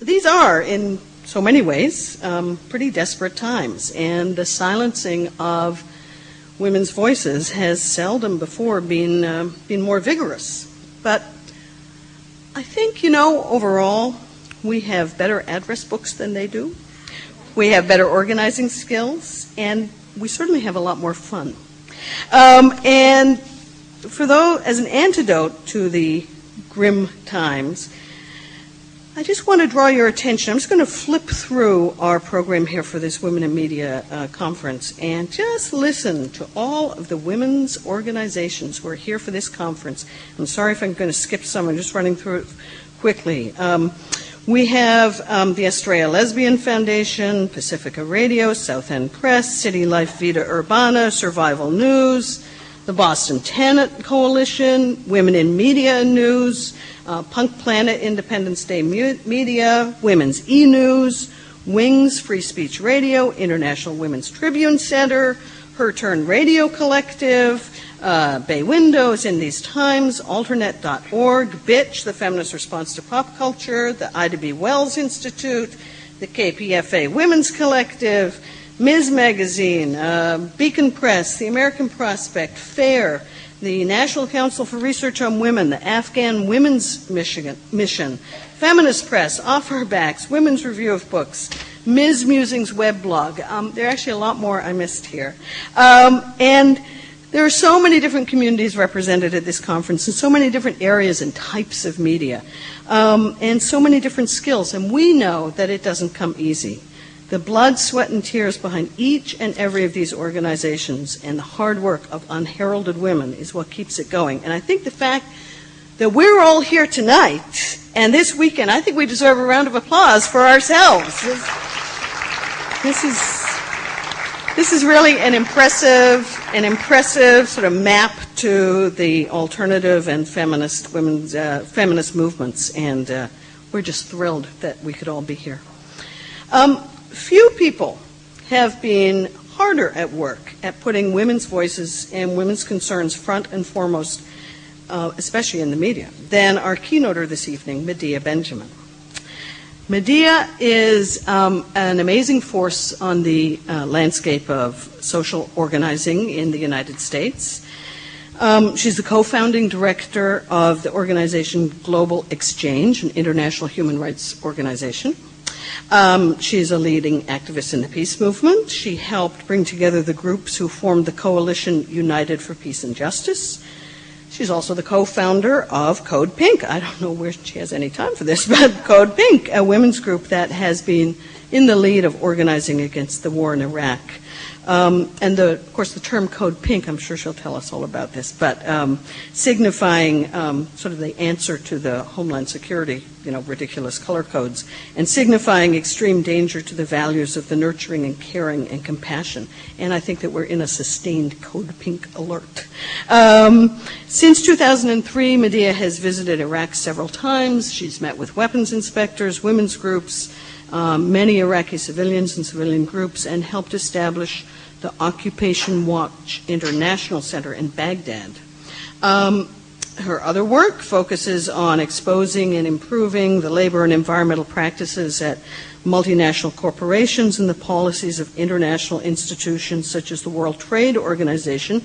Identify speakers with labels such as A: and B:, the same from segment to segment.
A: these are, in so many ways, pretty desperate times, and the silencing of women's voices has seldom before been more vigorous. But I think, overall, we have better address books than they do. We have better organizing skills, and we certainly have a lot more fun. And as an antidote to the grim times, I just want to draw your attention. I'm just going to flip through our program here for this Women in Media conference and just listen to all of the women's organizations who are here for this conference. I'm sorry if I'm going to skip some. I'm just running through it quickly. We have the Estrella Lesbian Foundation, Pacifica Radio, South End Press, City Life Vida Urbana, Survival News, the Boston Tenant Coalition, Women in Media and News, Punk Planet Independence Day Media, Women's E-News, Wings Free Speech Radio, International Women's Tribune Center, Her Turn Radio Collective, Bay Windows, In These Times, Alternet.org, Bitch, the Feminist Response to Pop Culture, the Ida B. Wells Institute, the KPFA Women's Collective, Ms. Magazine, Beacon Press, the American Prospect, FAIR, the National Council for Research on Women, the Afghan Women's Mission, Feminist Press, Off Her Backs, Women's Review of Books, Ms. Musing's weblog. There are actually a lot more I missed here. And there are so many different communities represented at this conference, and so many different areas and types of media, and so many different skills. And we know that it doesn't come easy. The blood, sweat, and tears behind each and every of these organizations and the hard work of unheralded women is what keeps it going. And I think the fact that we're all here tonight and this weekend, I think we deserve a round of applause for ourselves. This is really an impressive sort of map to the alternative and feminist women's feminist movements, and we're just thrilled that we could all be here. Few people have been harder at work at putting women's voices and women's concerns front and foremost, especially in the media, than our keynoter this evening, Medea Benjamin. Medea is an amazing force on the landscape of social organizing in the United States. She's the co-founding director of the organization Global Exchange, an international human rights organization. She's a leading activist in the peace movement. She helped bring together the groups who formed the coalition United for Peace and Justice. She's also the co-founder of Code Pink. I don't know where she has any time for this, but Code Pink, a women's group that has been in the lead of organizing against the war in Iraq. And of course, the term Code Pink, I'm sure she'll tell us all about this, but signifying sort of the answer to the Homeland Security, ridiculous color codes, and signifying extreme danger to the values of the nurturing and caring and compassion. And I think that we're in a sustained Code Pink alert. Since 2003, Medea has visited Iraq several times. She's met with weapons inspectors, women's groups, many Iraqi civilians and civilian groups, and helped establish the Occupation Watch International Center in Baghdad. Her other work focuses on exposing and improving the labor and environmental practices at multinational corporations and the policies of international institutions such as the World Trade Organization,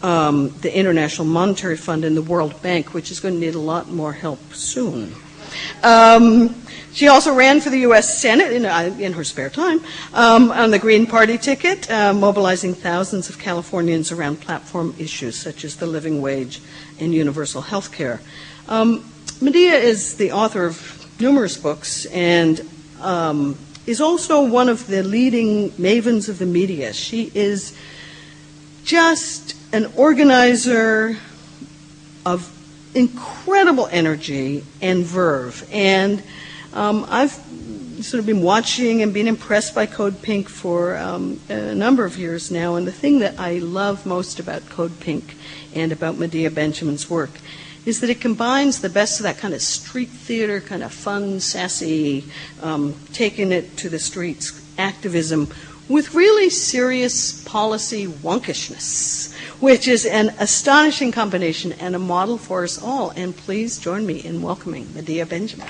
A: the International Monetary Fund, and the World Bank, which is going to need a lot more help soon. She also ran for the U.S. Senate in her spare time on the Green Party ticket, mobilizing thousands of Californians around platform issues such as the living wage and universal health care. Medea is the author of numerous books and is also one of the leading mavens of the media. She is just an organizer of incredible energy and verve, and I've sort of been watching and been impressed by Code Pink for a number of years now, and the thing that I love most about Code Pink and about Medea Benjamin's work is that it combines the best of that kind of street theater, kind of fun, sassy, taking it to the streets activism with really serious policy wonkishness, which is an astonishing combination and a model for us all. And please join me in welcoming Medea Benjamin.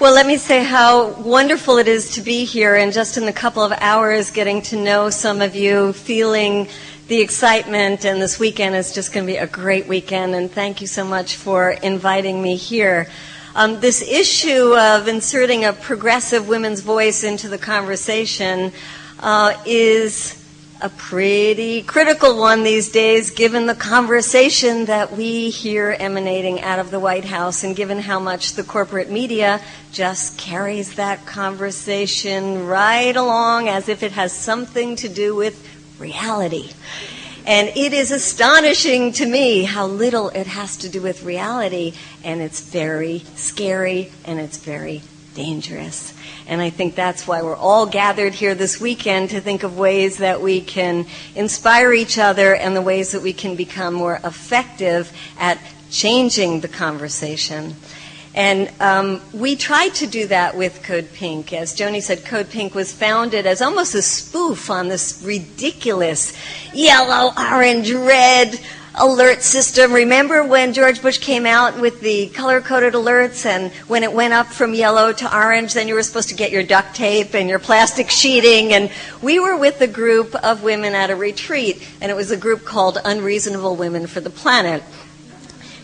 B: Well, let me say how wonderful it is to be here and just in a couple of hours getting to know some of you, feeling the excitement, and this weekend is just going to be a great weekend, and thank you so much for inviting me here. This issue of inserting a progressive women's voice into the conversation is a pretty critical one these days, given the conversation that we hear emanating out of the White House and given how much the corporate media just carries that conversation right along as if it has something to do with reality. And it is astonishing to me how little it has to do with reality, and it's very scary and it's very dangerous. And I think that's why we're all gathered here this weekend, to think of ways that we can inspire each other and the ways that we can become more effective at changing the conversation. And we tried to do that with Code Pink. As Joni said, Code Pink was founded as almost a spoof on this ridiculous yellow, orange, red alert system. Remember when George Bush came out with the color-coded alerts, and when it went up from yellow to orange, then you were supposed to get your duct tape and your plastic sheeting. And we were with a group of women at a retreat, and it was a group called Unreasonable Women for the Planet.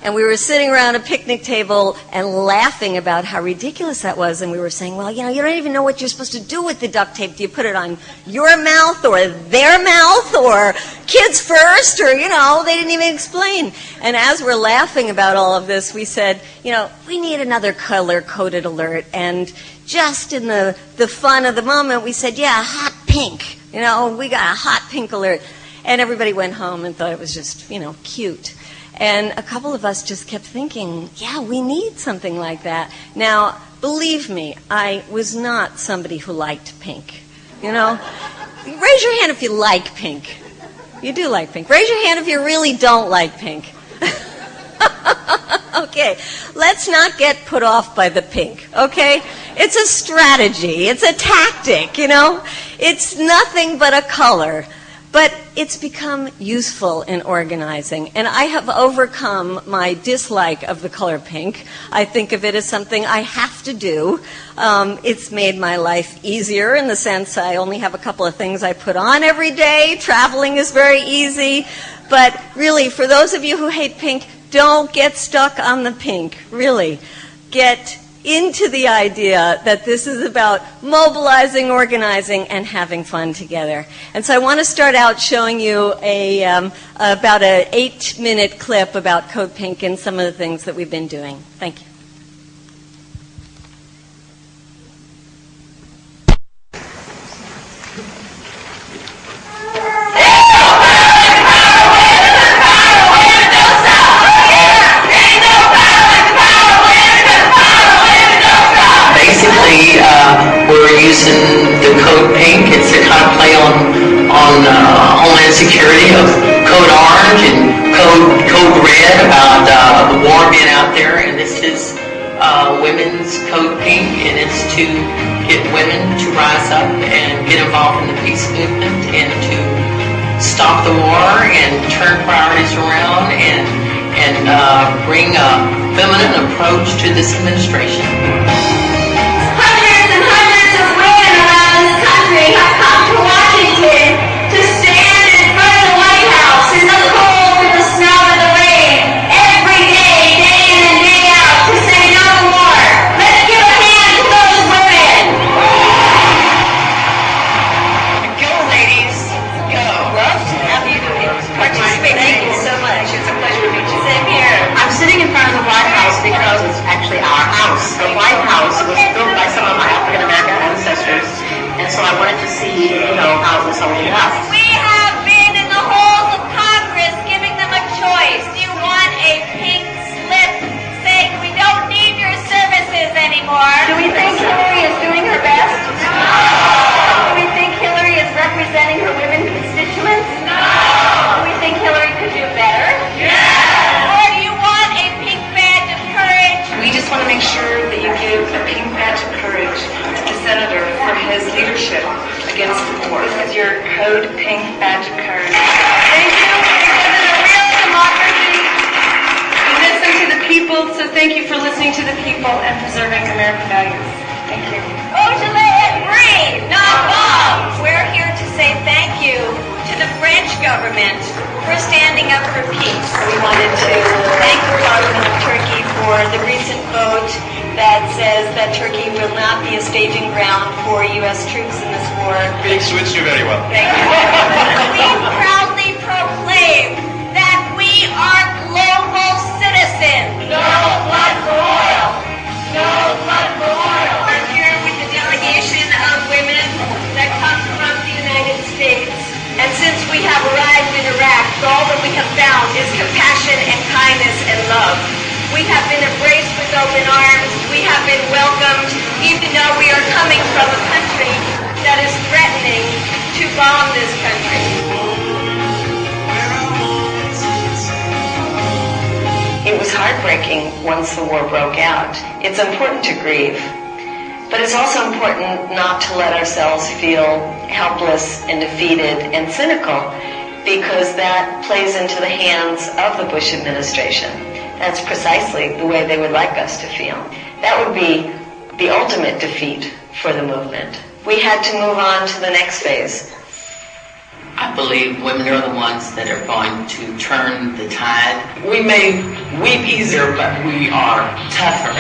B: And we were sitting around a picnic table and laughing about how ridiculous that was. And we were saying, well, you don't even know what you're supposed to do with the duct tape. Do you put it on your mouth or their mouth or kids first? Or, they didn't even explain. And as we're laughing about all of this, we said, we need another color-coded alert. And just in the fun of the moment, we said, yeah, hot pink. We got a hot pink alert. And everybody went home and thought it was just, cute. And a couple of us just kept thinking, yeah, we need something like that. Now, believe me, I was not somebody who liked pink. Raise your hand if you like pink. You do like pink. Raise your hand if you really don't like pink. Okay, let's not get put off by the pink, okay? It's a strategy. It's a tactic, It's nothing but a color. But it's become useful in organizing, and I have overcome my dislike of the color pink. I think of it as something I have to do. It's made my life easier in the sense I only have a couple of things I put on every day. Traveling is very easy. But really, for those of you who hate pink, don't get stuck on the pink. Really, get into the idea that this is about mobilizing, organizing, and having fun together. And so I want to start out showing you about an 8-minute clip about Code Pink and some of the things that we've been doing. Thank you.
C: We're using the Code Pink. It's a kind of play on Homeland Security of Code Orange and Code Red about the war being out there. And this is Women's Code Pink, and it's to get women to rise up and get involved in the peace movement and to stop the war and turn priorities around and bring a feminine approach to this administration.
D: Have come to Washington to stand in front of the White House in the cold, in the snow, and the rain, every day, day in and day out, to say no more. Let's give a hand to those women.
C: Go, ladies, go.
B: Love to have you participate. Thank you so much. It's a pleasure to meet you. Same here.
E: I'm sitting in front of the White House because it's actually our house. The White House was built by some of my African-American ancestors. And so I wanted to see, how it was holding up.
D: We have been in the halls of Congress giving them a choice. Do you want a pink slip saying we don't need your services anymore?
E: Do we think Hillary is doing her best?
D: No.
E: Do we think Hillary is representing her women constituents?
D: No.
E: Do we think Hillary could do better?
D: Yes. Or do you want a pink badge of courage?
F: We just want to make sure that you give a pink badge of courage to the senator for his leadership against the war. This is your Code Pink badge of courage.
D: Thank you. Because in a real democracy,
F: We listen to the people so So thank you for listening to the people and preserving American values. Thank you.
B: Beaujolais free, not bombs. We're here to say thank you to the French government for standing up for peace. We wanted to thank the Parliament of Turkey for the recent vote that says that Turkey will not be a staging ground for U.S. troops in this war.
G: Being switched you very well.
B: Thank you. We proudly proclaim that we are global citizens.
D: No blood for oil. No blood for oil.
B: We're here with the delegation of women that come from the United States. And since we have arrived in Iraq, all that we have found is compassion and kindness and love. We have been embraced with open arms. We have been welcomed, even though we are coming from a country that is threatening to bomb this country.
H: It was heartbreaking once the war broke out. It's important to grieve, but it's also important not to let ourselves feel helpless and defeated and cynical, because that plays into the hands of the Bush administration. That's precisely the way they would like us to feel. That would be the ultimate defeat for the movement. We had to move on to the next phase.
C: I believe women are the ones that are going to turn the tide. We may weep easier, but we are tougher.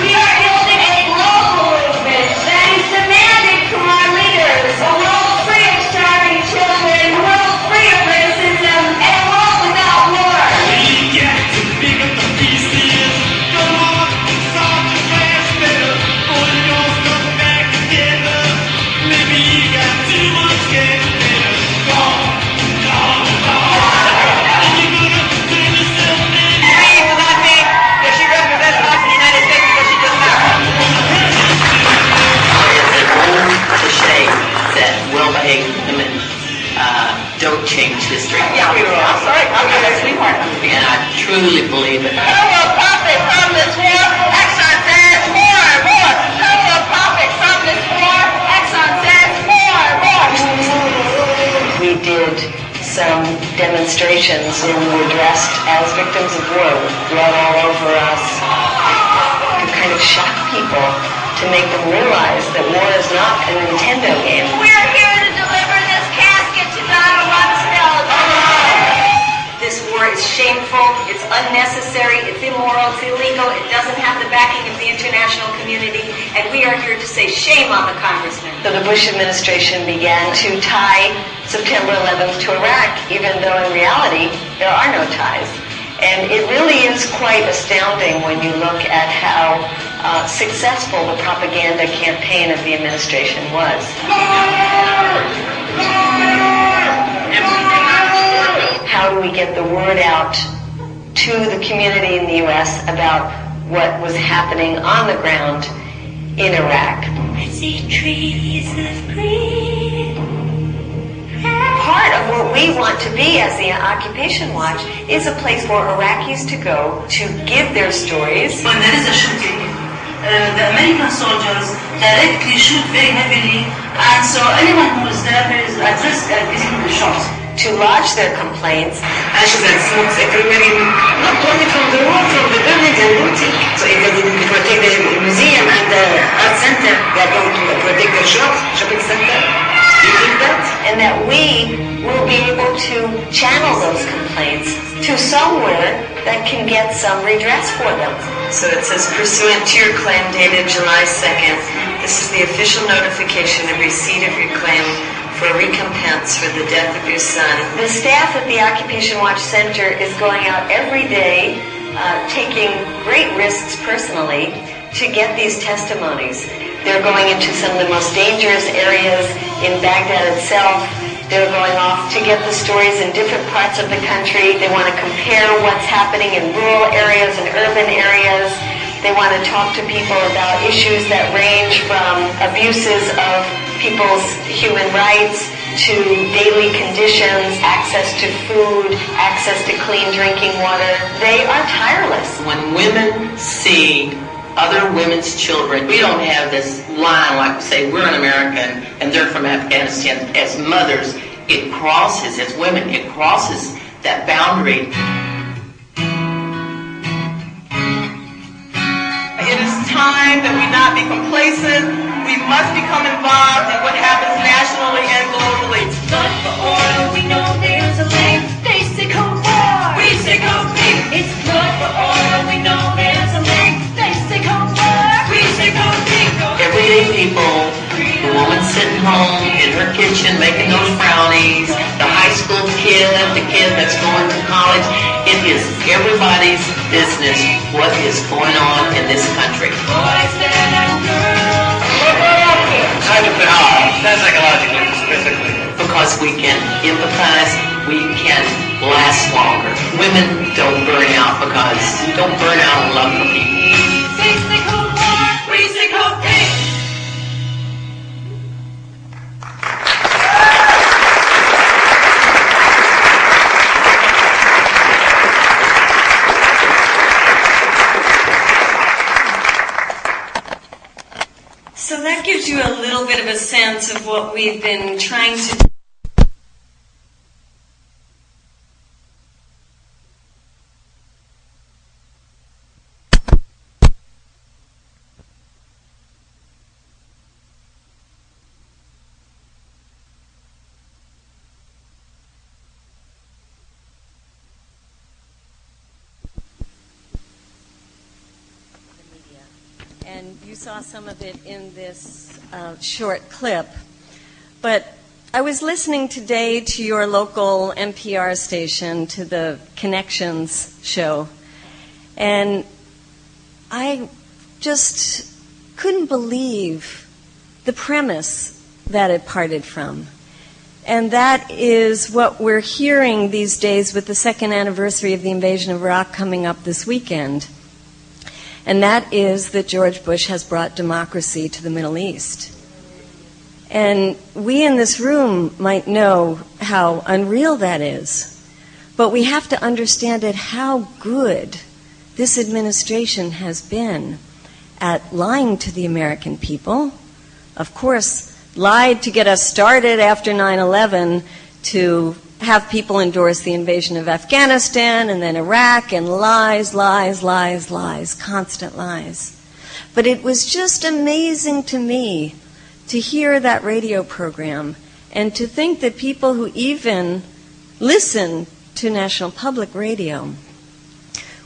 D: We are building a global movement that is demanding from our leaders a world free of starving children, a world free of racism, and a world without war.
I: We got to pick up the pieces. Come on, solve the clash better. Pull your stuff back together. Maybe you got too much cash better. Come on. And you're gonna turn yourself in.
C: She will not be, if she represents us in the United States because she just married. It's an old cliche that well-behaved women don't change history.
E: Yeah, we were. I'm sorry. I'm a sweetheart.
C: And I truly believe it.
D: Who will profit from this war? Exxon says more. Who will profit from this war? Exxon says more.
H: We did some demonstrations and were dressed as victims of war with blood all over us to kind of shock people, to make them realize that war is not a Nintendo game.
D: We're here to deliver this casket to Donna Rumsfeld.
B: This war is shameful, it's unnecessary, it's immoral, it's illegal, it doesn't have the backing of the international community, and we are here to say shame on the congressman.
H: So the Bush administration began to tie September 11th to Iraq, even though in reality there are no ties. And it really is quite astounding when you look at how successful the propaganda campaign of the administration was. How do we get the word out to the community in the U.S. about what was happening on the ground in Iraq?
D: I see trees of green.
H: Part of what we want to be as the Occupation Watch is a place for Iraqis to go to give their stories.
J: When there is a shooting, the American soldiers directly shoot very heavily, and so anyone who is there is at risk of getting shot.
H: To lodge their complaints.
E: Ashes and smokes everywhere, not only from the war, from the buildings and looting. So if they didn't protect the museum and the art center, they are going to protect the shopping center. Do you think that?
H: And that we will be able to channel those complaints to somewhere that can get some redress for them.
K: So it says, pursuant to your claim dated July 2nd, this is the official notification of receipt of your claim for recompense for the death of your son.
H: The staff at the Occupation Watch Center is going out every day, taking great risks personally to get these testimonies. They're going into some of the most dangerous areas in Baghdad itself. They're going off to get the stories in different parts of the country. They want to compare what's happening in rural areas and urban areas. They want to talk to people about issues that range from abuses of people's human rights to daily conditions, access to food, access to clean drinking water. They are tireless.
C: When women see other women's children, we don't have this line like we say we're an American and they're from Afghanistan. As mothers, it crosses, as women, it crosses that boundary.
G: time that we not be complacent. We must become involved in what happens nationally and globally.
D: Blood for oil, we know there's a link. They say Cold War, we say Cold Pink. It's blood for oil, we know there's a link. They say Cold War, we say Cold Pink.
C: Everyday people, the woman sitting home in her kitchen making those brownies, the high school kid, the kid that's going to college, it is everybody's business what is going on in this country.
D: Boys, men, and girls.
I: Not psychologically, physically.
C: Because we can empathize, we can last longer. Women don't burn out because don't burn out on love for people.
D: They say Cold War, we say Cold Pink.
B: So that gives you a little bit of a sense of what we've been trying to do. And you saw some of it in this short clip. But I was listening today to your local NPR station, to the Connections show, and I just couldn't believe the premise that it parted from. And that is what we're hearing these days with the second anniversary of the invasion of Iraq coming up this weekend. And that is that George Bush has brought democracy to the Middle East. And we in this room might know how unreal that is, but we have to understand it how good this administration has been at lying to the American people. Of course, lied to get us started after 9/11 to have people endorse the invasion of Afghanistan and then Iraq, and lies, lies, lies, lies, constant lies. But it was just amazing to me to hear that radio program and to think that people who even listen to National Public Radio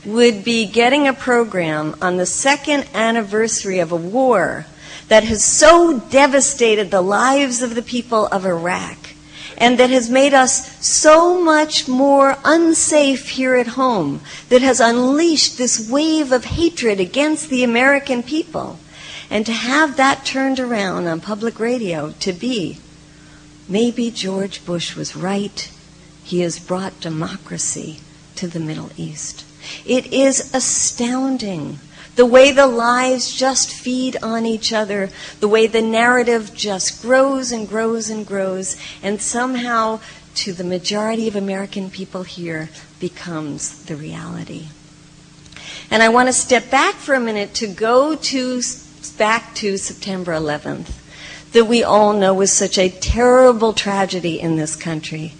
B: would be getting a program on the second anniversary of a war that has so devastated the lives of the people of Iraq and that has made us so much more unsafe here at home, that has unleashed this wave of hatred against the American people. And to have that turned around on public radio to be, maybe George Bush was right, he has brought democracy to the Middle East. It is astounding. The way the lies just feed on each other, the way the narrative just grows and grows and grows, and somehow, to the majority of American people here, becomes the reality. And I want to step back for a minute to go back to September 11th, that we all know was such a terrible tragedy in this country.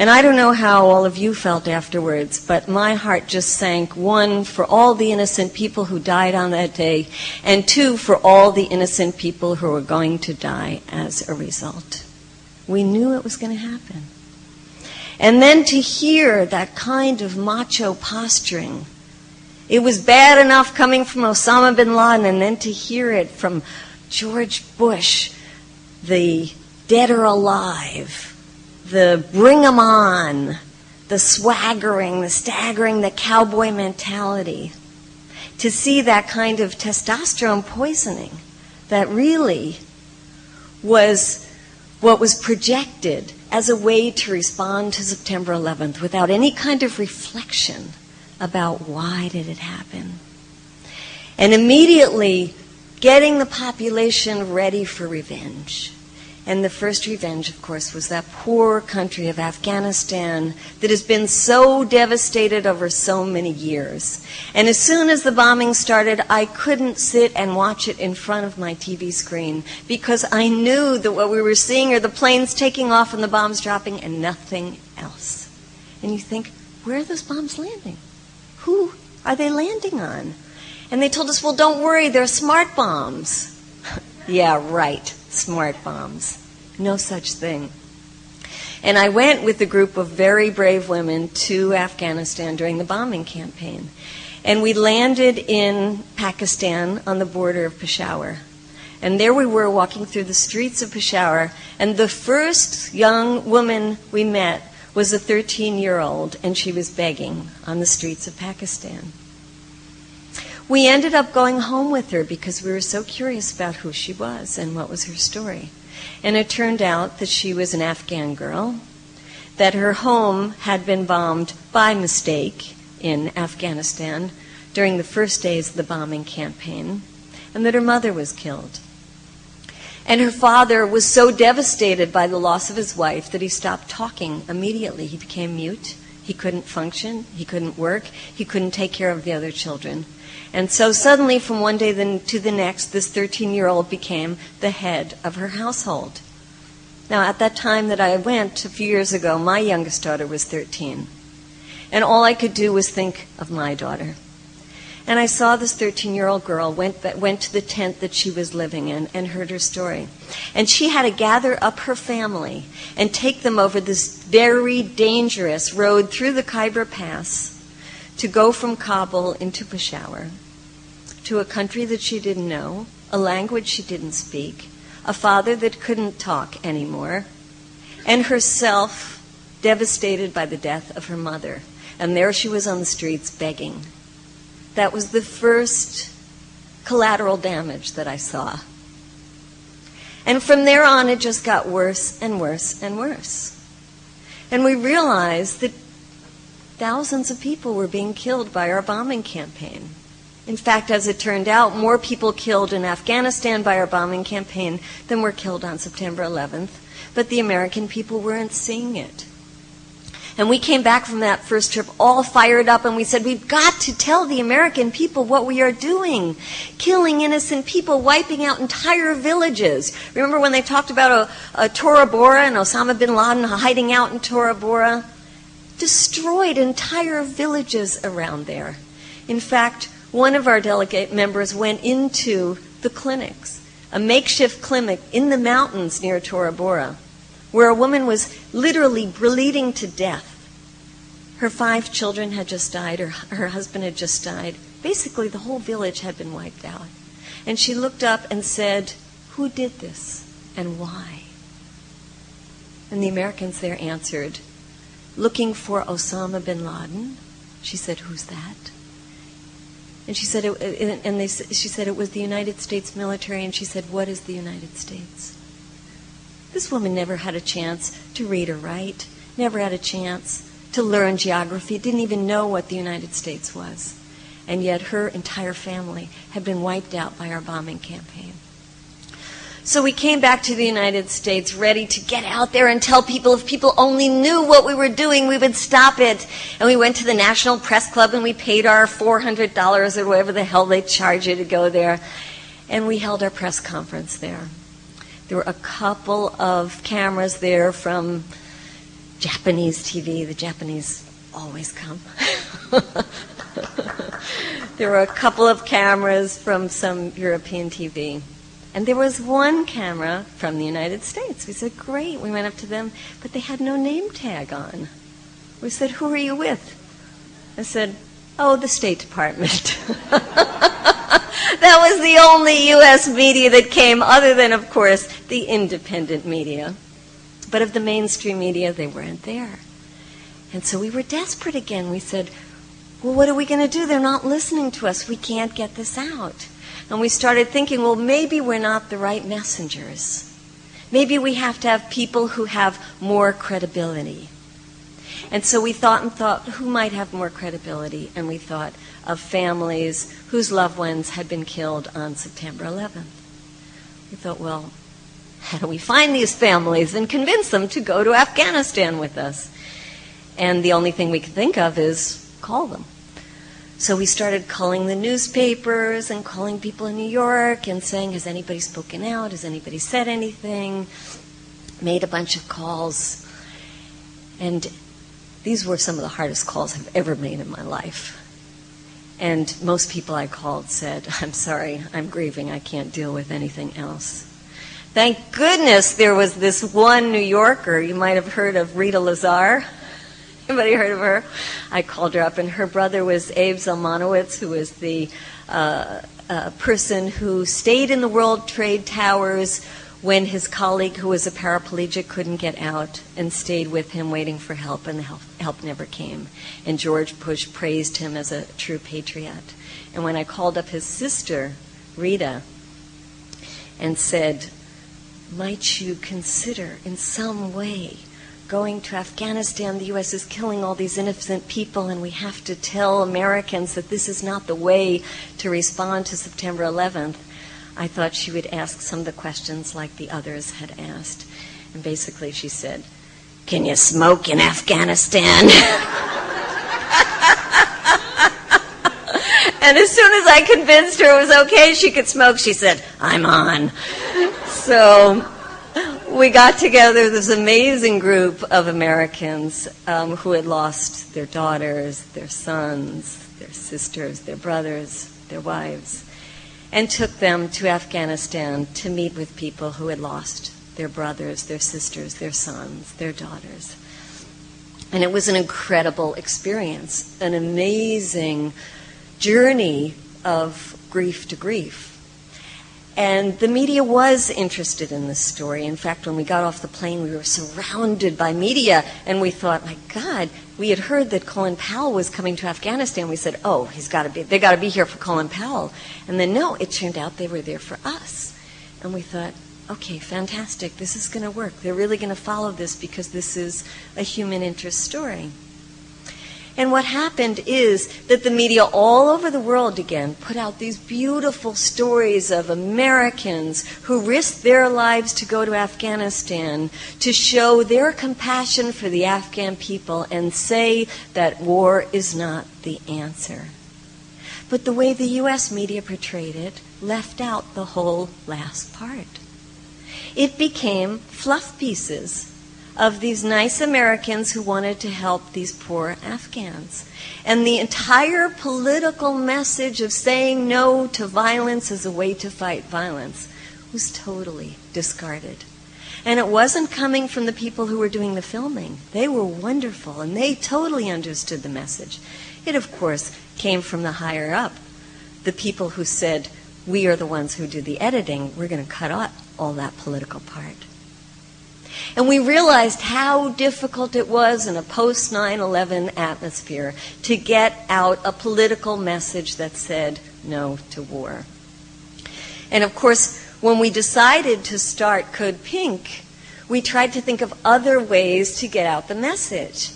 B: And I don't know how all of you felt afterwards, but my heart just sank, one, for all the innocent people who died on that day, and two, for all the innocent people who were going to die as a result. We knew it was going to happen. And then to hear that kind of macho posturing, it was bad enough coming from Osama bin Laden, and then to hear it from George Bush, the dead or alive, the bring 'em on, the swaggering, the staggering, the cowboy mentality. To see that kind of testosterone poisoning that really was what was projected as a way to respond to September 11th without any kind of reflection about why did it happen. And immediately getting the population ready for revenge. And the first revenge, of course, was that poor country of Afghanistan that has been so devastated over so many years. And as soon as the bombing started, I couldn't sit and watch it in front of my TV screen because I knew that what we were seeing are the planes taking off and the bombs dropping and nothing else. And you think, where are those bombs landing? Who are they landing on? And they told us, well, don't worry, they're smart bombs. Yeah, right, smart bombs. No such thing. And I went with a group of very brave women to Afghanistan during the bombing campaign. And we landed in Pakistan on the border of Peshawar. And there we were walking through the streets of Peshawar, and the first young woman we met was a 13-year-old, and she was begging on the streets of Pakistan. We ended up going home with her because we were so curious about who she was and what was her story. And it turned out that she was an Afghan girl, that her home had been bombed by mistake in Afghanistan during the first days of the bombing campaign, and that her mother was killed. And her father was so devastated by the loss of his wife that he stopped talking immediately. He became mute. He couldn't function. He couldn't work. He couldn't take care of the other children. And so suddenly, from one day to the next, this 13-year-old became the head of her household. Now, at that time that I went, a few years ago, my youngest daughter was 13. And all I could do was think of my daughter. And I saw this 13-year-old girl went to the tent that she was living in and heard her story. And she had to gather up her family and take them over this very dangerous road through the Khyber Pass to go from Kabul into Peshawar, to a country that she didn't know, a language she didn't speak, a father that couldn't talk anymore, and herself devastated by the death of her mother. And there she was on the streets begging. That was the first collateral damage that I saw. And from there on, it just got worse and worse and worse. And we realized that thousands of people were being killed by our bombing campaign. In fact, as it turned out, more people killed in Afghanistan by our bombing campaign than were killed on September 11th, but the American people weren't seeing it. And we came back from that first trip all fired up, and we said, we've got to tell the American people what we are doing. Killing innocent people, wiping out entire villages. Remember when they talked about a Tora Bora and Osama bin Laden hiding out in Tora Bora? Destroyed entire villages around there. In fact, one of our delegate members went into the clinics, a makeshift clinic in the mountains near Tora Bora, where a woman was literally bleeding to death. Her 5 children had just died, her husband had just died. Basically, the whole village had been wiped out. And she looked up and said, who did this and why? And the Americans there answered, looking for Osama bin Laden. She said, who's that? And she said, she said it was the United States military, and she said, what is the United States? This woman never had a chance to read or write, never had a chance to learn geography, didn't even know what the United States was. And yet her entire family had been wiped out by our bombing campaign. So we came back to the United States ready to get out there and tell people, if people only knew what we were doing, we would stop it. And we went to the National Press Club and we paid our $400 or whatever the hell they charge you to go there. And we held our press conference there. There were a couple of cameras there from Japanese TV. The Japanese always come. There were a couple of cameras from some European TV. And there was one camera from the United States. We said, great. We went up to them, but they had no name tag on. We said, who are you with? I said, oh, the State Department. That was the only U.S. media that came, other than, of course, the independent media. But of the mainstream media, they weren't there. And so we were desperate again. We said, well, what are we going to do? They're not listening to us. We can't get this out. And we started thinking, well, maybe we're not the right messengers. Maybe we have to have people who have more credibility. And so we thought, who might have more credibility? And we thought of families whose loved ones had been killed on September 11th. We thought, well, how do we find these families and convince them to go to Afghanistan with us? And the only thing we could think of is call them. So we started calling the newspapers and calling people in New York and saying, has anybody spoken out? Has anybody said anything? Made a bunch of calls. And these were some of the hardest calls I've ever made in my life. And most people I called said, I'm sorry, I'm grieving, I can't deal with anything else. Thank goodness there was this one New Yorker. You might have heard of Rita Lazar. Anybody heard of her? I called her up, and her brother was Abe Zelmanowitz, who was the person who stayed in the World Trade Towers when his colleague, who was a paraplegic, couldn't get out, and stayed with him waiting for help, and the help never came. And George Bush praised him as a true patriot. And when I called up his sister, Rita, and said, might you consider in some way going to Afghanistan? The U.S. is killing all these innocent people, and we have to tell Americans that this is not the way to respond to September 11th. I thought she would ask some of the questions like the others had asked. And basically she said, can you smoke in Afghanistan? And as soon as I convinced her it was okay, she could smoke, she said, I'm on. So we got together this amazing group of Americans who had lost their daughters, their sons, their sisters, their brothers, their wives, and took them to Afghanistan to meet with people who had lost their brothers, their sisters, their sons, their daughters. And it was an incredible experience, an amazing journey of grief to grief. And the media was interested in this story. In fact, when we got off the plane, we were surrounded by media, and we thought, my God, we had heard that Colin Powell was coming to Afghanistan. We said, oh, they got to be here for Colin Powell. And then, no, it turned out they were there for us. And we thought, okay, fantastic, this is going to work. They're really going to follow this because this is a human interest story. And what happened is that the media all over the world again put out these beautiful stories of Americans who risked their lives to go to Afghanistan to show their compassion for the Afghan people and say that war is not the answer. But the way the U.S. media portrayed it left out the whole last part. It became fluff pieces of these nice Americans who wanted to help these poor Afghans. And the entire political message of saying no to violence as a way to fight violence was totally discarded. And it wasn't coming from the people who were doing the filming. They were wonderful, and they totally understood the message. It, of course, came from the higher up, the people who said, we are the ones who do the editing. We're going to cut out all that political part. And we realized how difficult it was in a post-9/11 atmosphere to get out a political message that said no to war. And of course, when we decided to start Code Pink, we tried to think of other ways to get out the message.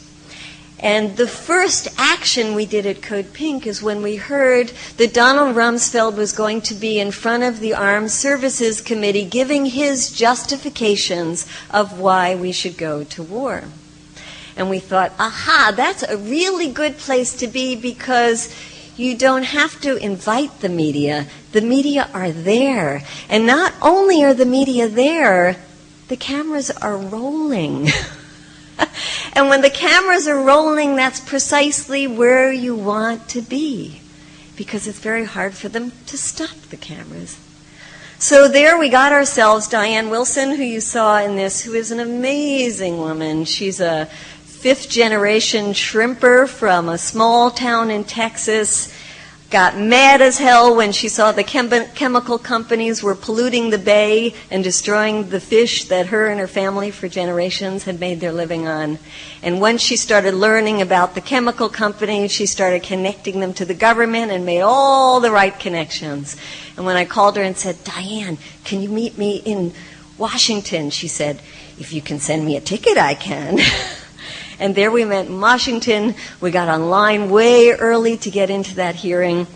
B: And the first action we did at Code Pink is when we heard that Donald Rumsfeld was going to be in front of the Armed Services Committee giving his justifications of why we should go to war. And we thought, aha, that's a really good place to be because you don't have to invite the media. The media are there. And not only are the media there, the cameras are rolling. And when the cameras are rolling, that's precisely where you want to be, because it's very hard for them to stop the cameras. So there we got ourselves Diane Wilson, who you saw in this, who is an amazing woman. She's a fifth-generation shrimper from a small town in Texas. Got mad as hell when she saw the chemical companies were polluting the bay and destroying the fish that her and her family for generations had made their living on. And once she started learning about the chemical companies, she started connecting them to the government and made all the right connections. And when I called her and said, Diane, can you meet me in Washington? She said, if you can send me a ticket, I can. And there we met in Washington. We got online way early to get into that hearing.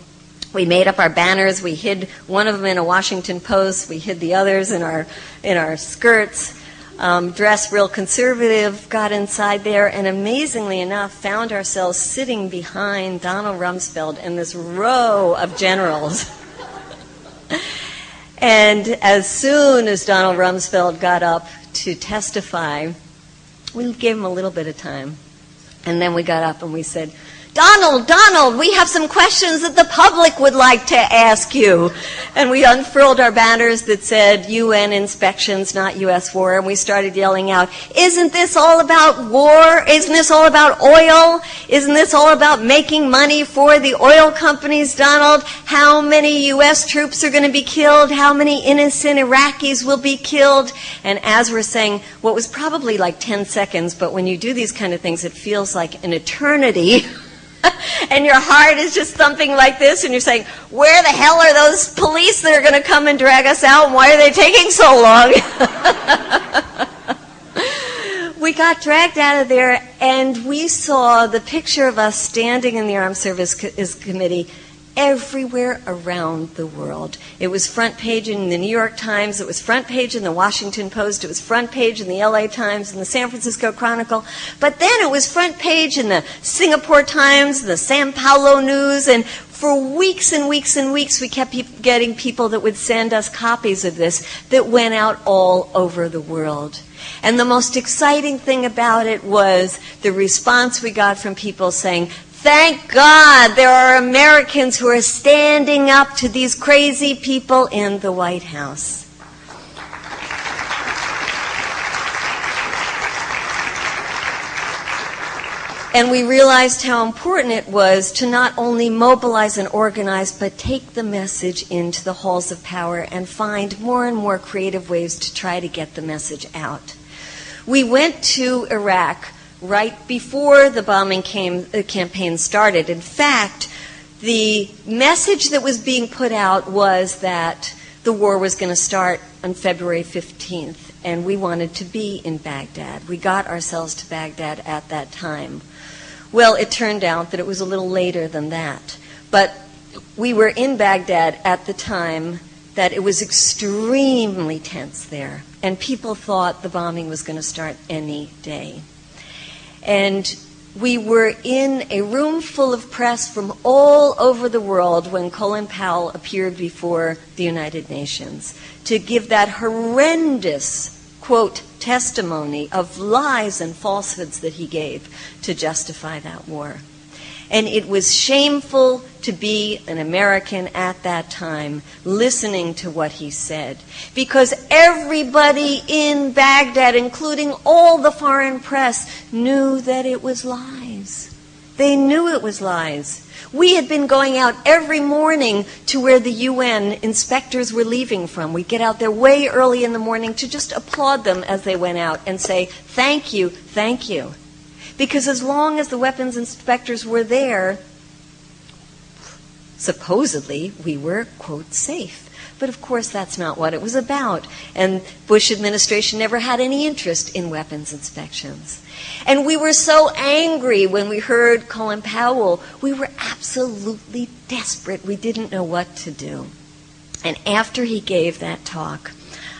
B: We made up our banners. We hid one of them in a Washington Post. We hid the others in our skirts. Dressed real conservative, got inside there, and amazingly enough, found ourselves sitting behind Donald Rumsfeld and this row of generals. And as soon as Donald Rumsfeld got up to testify, we gave him a little bit of time. And then we got up and we said, Donald, we have some questions that the public would like to ask you. And we unfurled our banners that said UN inspections, not U.S. war, and we started yelling out, isn't this all about war? Isn't this all about oil? Isn't this all about making money for the oil companies, Donald? How many U.S. troops are going to be killed? How many innocent Iraqis will be killed? And as we're saying, what was probably like 10 seconds, but when you do these kind of things, it feels like an eternity. And your heart is just thumping like this, and you're saying, where the hell are those police that are going to come and drag us out, and why are they taking so long? We got dragged out of there, and we saw the picture of us standing in the Armed Services Committee everywhere around the world. It was front page in the New York Times, it was front page in the Washington Post, it was front page in the LA Times and the San Francisco Chronicle, but then it was front page in the Singapore Times, the Sao Paulo News, and for weeks and weeks and weeks we kept getting people that would send us copies of this that went out all over the world. And the most exciting thing about it was the response we got from people saying, thank God there are Americans who are standing up to these crazy people in the White House. And we realized how important it was to not only mobilize and organize, but take the message into the halls of power and find more and more creative ways to try to get the message out. We went to Iraq right before the bombing campaign started. In fact, the message that was being put out was that the war was going to start on February 15th, and we wanted to be in Baghdad. We got ourselves to Baghdad at that time. Well, it turned out that it was a little later than that. But we were in Baghdad at the time that it was extremely tense there, and people thought the bombing was going to start any day. And we were in a room full of press from all over the world when Colin Powell appeared before the United Nations to give that horrendous, quote, testimony of lies and falsehoods that he gave to justify that war. And it was shameful to be an American at that time listening to what he said, because everybody in Baghdad, including all the foreign press, knew that it was lies. They knew it was lies. We had been going out every morning to where the UN inspectors were leaving from. We'd get out there way early in the morning to just applaud them as they went out and say, thank you, thank you. Because as long as the weapons inspectors were there, supposedly we were, quote, safe. But of course that's not what it was about. And Bush administration never had any interest in weapons inspections. And we were so angry when we heard Colin Powell. We were absolutely desperate. We didn't know what to do. And after he gave that talk,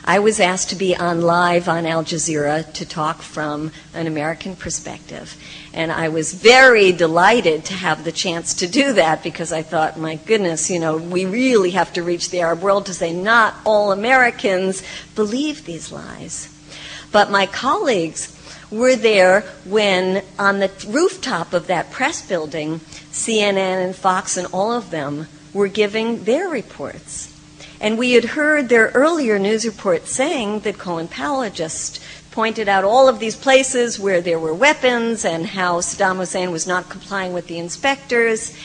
B: I was asked to be on live on Al Jazeera to talk from an American perspective. And I was very delighted to have the chance to do that, because I thought, my goodness, you know, we really have to reach the Arab world to say not all Americans believe these lies. But my colleagues were there when, on the rooftop of that press building, CNN and Fox and all of them were giving their reports. And we had heard their earlier news reports saying that Colin Powell had just pointed out all of these places where there were weapons and how Saddam Hussein was not complying with the inspectors.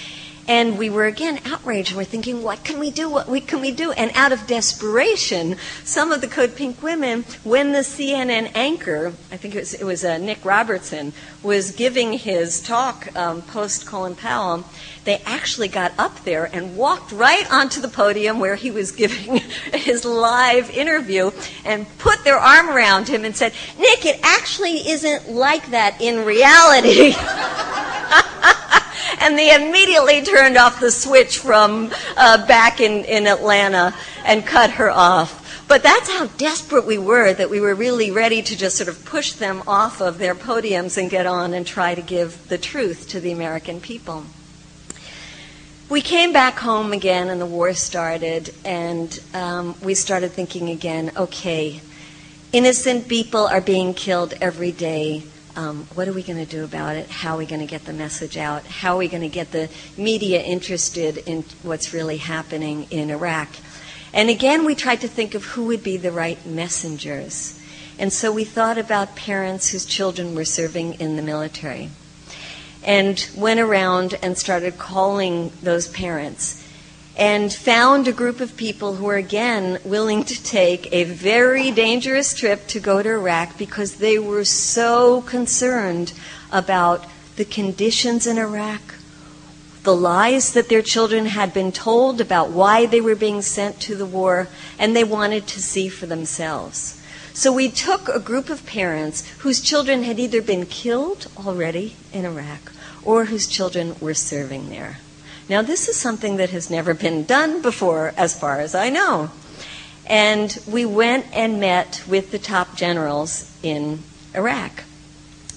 B: And we were again outraged, and we're thinking, what can we do? What can we do? And out of desperation, some of the Code Pink women, when the CNN anchor, I think it was Nick Robertson, was giving his talk post Colin Powell, they actually got up there and walked right onto the podium where he was giving his live interview and put their arm around him and said, Nick, it actually isn't like that in reality. And they immediately turned off the switch from back in Atlanta and cut her off. But that's how desperate we were, that we were really ready to just sort of push them off of their podiums and get on and try to give the truth to the American people. We came back home again and the war started, and we started thinking again, okay, innocent people are being killed every day. what are we going to do about it? How are we going to get the message out? How are we going to get the media interested in what's really happening in Iraq? And again, we tried to think of who would be the right messengers. And so we thought about parents whose children were serving in the military, and went around and started calling those parents, and found a group of people who were, again, willing to take a very dangerous trip to go to Iraq because they were so concerned about the conditions in Iraq, the lies that their children had been told about why they were being sent to the war, and they wanted to see for themselves. So we took a group of parents whose children had either been killed already in Iraq or whose children were serving there. Now, this is something that has never been done before, as far as I know. And we went and met with the top generals in Iraq.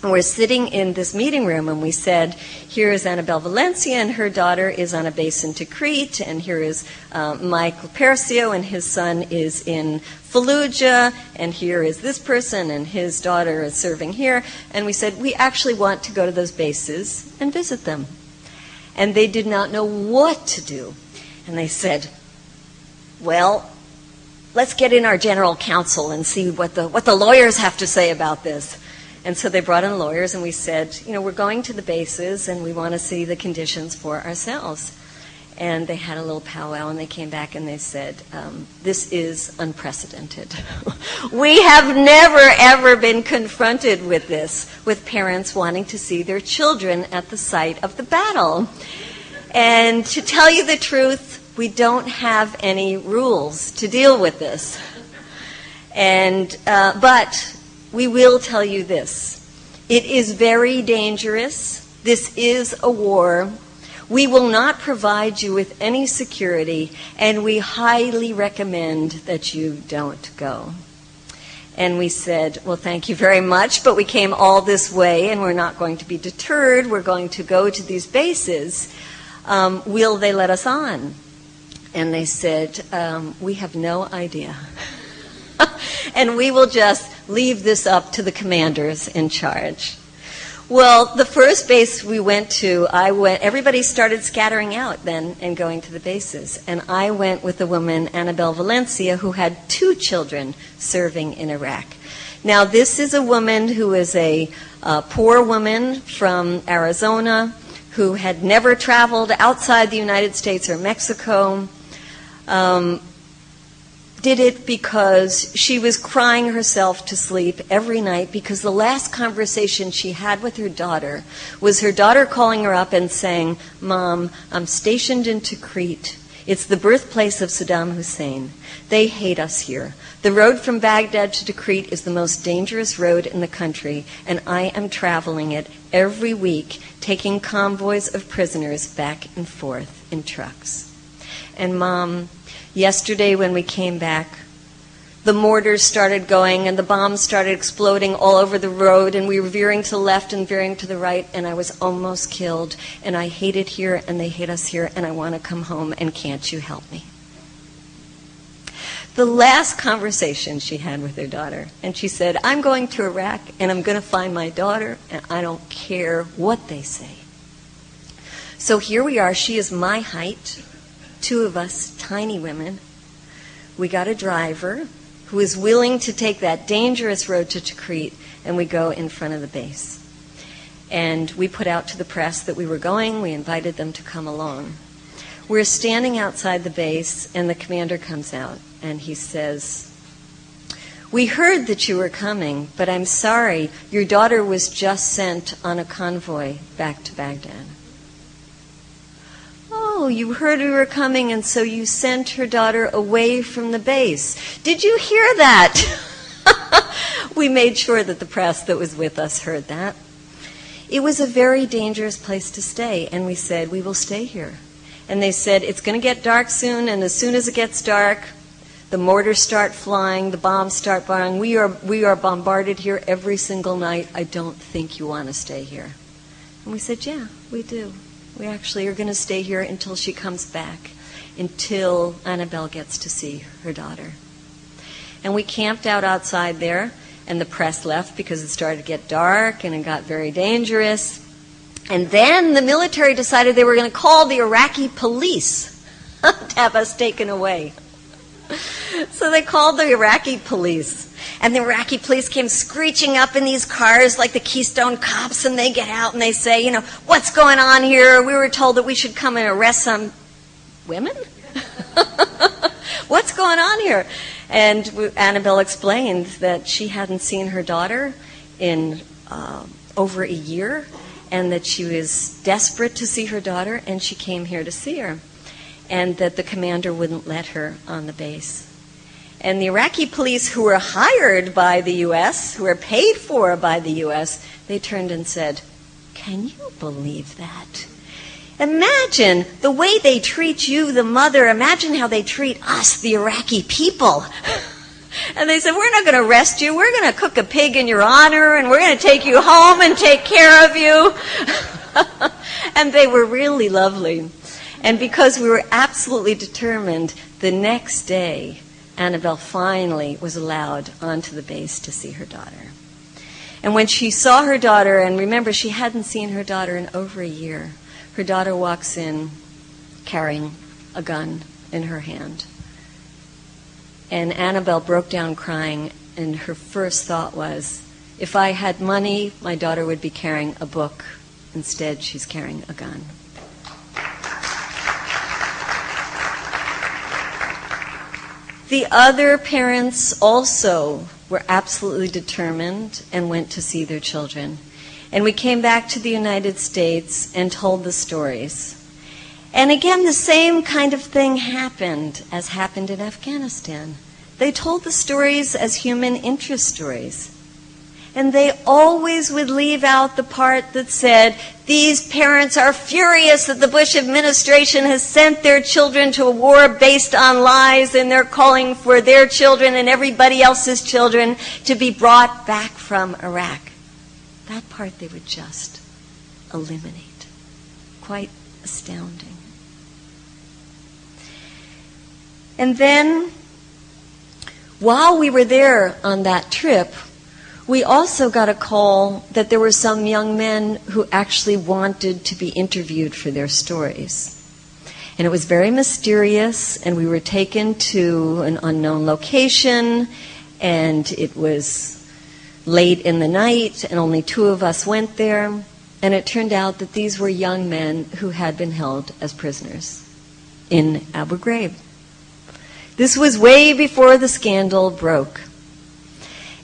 B: And we're sitting in this meeting room, and we said, here is Annabelle Valencia, and her daughter is on a base in Tikrit, and here is Michael Percio, and his son is in Fallujah, and here is this person, and his daughter is serving here. And we said, we actually want to go to those bases and visit them. And they did not know what to do. And they said, well, let's get in our general counsel and see what the lawyers have to say about this. And so they brought in lawyers, and we said, we're going to the bases, and we want to see the conditions for ourselves. And they had a little powwow, and they came back and they said, this is unprecedented. We have never, ever been confronted with this, with parents wanting to see their children at the site of the battle. And to tell you the truth, we don't have any rules to deal with this. And but we will tell you this. It is very dangerous. This is a war. We will not provide you with any security, and we highly recommend that you don't go. And we said, well, thank you very much, but we came all this way, and we're not going to be deterred. We're going to go to these bases. Will they let us on? And they said, we have no idea. And we will just leave this up to the commanders in charge. Well, the first base we went to, everybody started scattering out then and going to the bases. And I went with a woman, Annabelle Valencia, who had 2 children serving in Iraq. Now, this is a woman who is a poor woman from Arizona who had never traveled outside the United States or Mexico. Did it because she was crying herself to sleep every night because the last conversation she had with her daughter was her daughter calling her up and saying, Mom, I'm stationed in Tikrit. It's the birthplace of Saddam Hussein. They hate us here. The road from Baghdad to Tikrit is the most dangerous road in the country, and I am traveling it every week, taking convoys of prisoners back and forth in trucks. And Mom, yesterday when we came back, the mortars started going and the bombs started exploding all over the road, and we were veering to the left and veering to the right, and I was almost killed, and I hate it here and they hate us here, and I want to come home, and can't you help me? The last conversation she had with her daughter, and she said, I'm going to Iraq and I'm going to find my daughter, and I don't care what they say. So here we are. She is my height. 2 of us, tiny women. We got a driver who is willing to take that dangerous road to Tikrit, and we go in front of the base. And we put out to the press that we were going. We invited them to come along. We're standing outside the base, and the commander comes out, and he says, we heard that you were coming, but I'm sorry, your daughter was just sent on a convoy back to Baghdad. Oh, you heard we were coming, and so you sent her daughter away from the base. Did you hear that? We made sure that the press that was with us heard that. It was a very dangerous place to stay, and we said, we will stay here. And they said, it's going to get dark soon, and as soon as it gets dark, the mortars start flying, the bombs start firing. We are bombarded here every single night. I don't think you want to stay here. And we said, yeah, we do. We actually are going to stay here until she comes back, until Annabelle gets to see her daughter. And we camped out outside there, and the press left because it started to get dark and it got very dangerous. And then the military decided they were going to call the Iraqi police to have us taken away. So they called the Iraqi police. And the Iraqi police came screeching up in these cars like the Keystone Cops, and they get out and they say, you know, what's going on here? We were told that we should come and arrest some women? What's going on here? And Annabelle explained that she hadn't seen her daughter in over a year, and that she was desperate to see her daughter, and she came here to see her, and that the commander wouldn't let her on the base. And the Iraqi police, who were hired by the U.S., who were paid for by the U.S., they turned and said, "Can you believe that? Imagine the way they treat you, the mother. Imagine how they treat us, the Iraqi people." And they said, "We're not going to arrest you. We're going to cook a pig in your honor, and we're going to take you home and take care of you." And they were really lovely. And because we were absolutely determined, the next day, Annabelle finally was allowed onto the base to see her daughter. And when she saw her daughter, and remember, she hadn't seen her daughter in over a year, her daughter walks in carrying a gun in her hand. And Annabelle broke down crying, and her first thought was, if I had money, my daughter would be carrying a book. Instead, she's carrying a gun. The other parents also were absolutely determined and went to see their children. And we came back to the United States and told the stories. And again, the same kind of thing happened as happened in Afghanistan. They told the stories as human interest stories. And they always would leave out the part that said, these parents are furious that the Bush administration has sent their children to a war based on lies, and they're calling for their children and everybody else's children to be brought back from Iraq. That part they would just eliminate. Quite astounding. And then, while we were there on that trip, we also got a call that there were some young men who actually wanted to be interviewed for their stories. And it was very mysterious, and we were taken to an unknown location, and it was late in the night, and only 2 of us went there. And it turned out that these were young men who had been held as prisoners in Abu Ghraib. This was way before the scandal broke.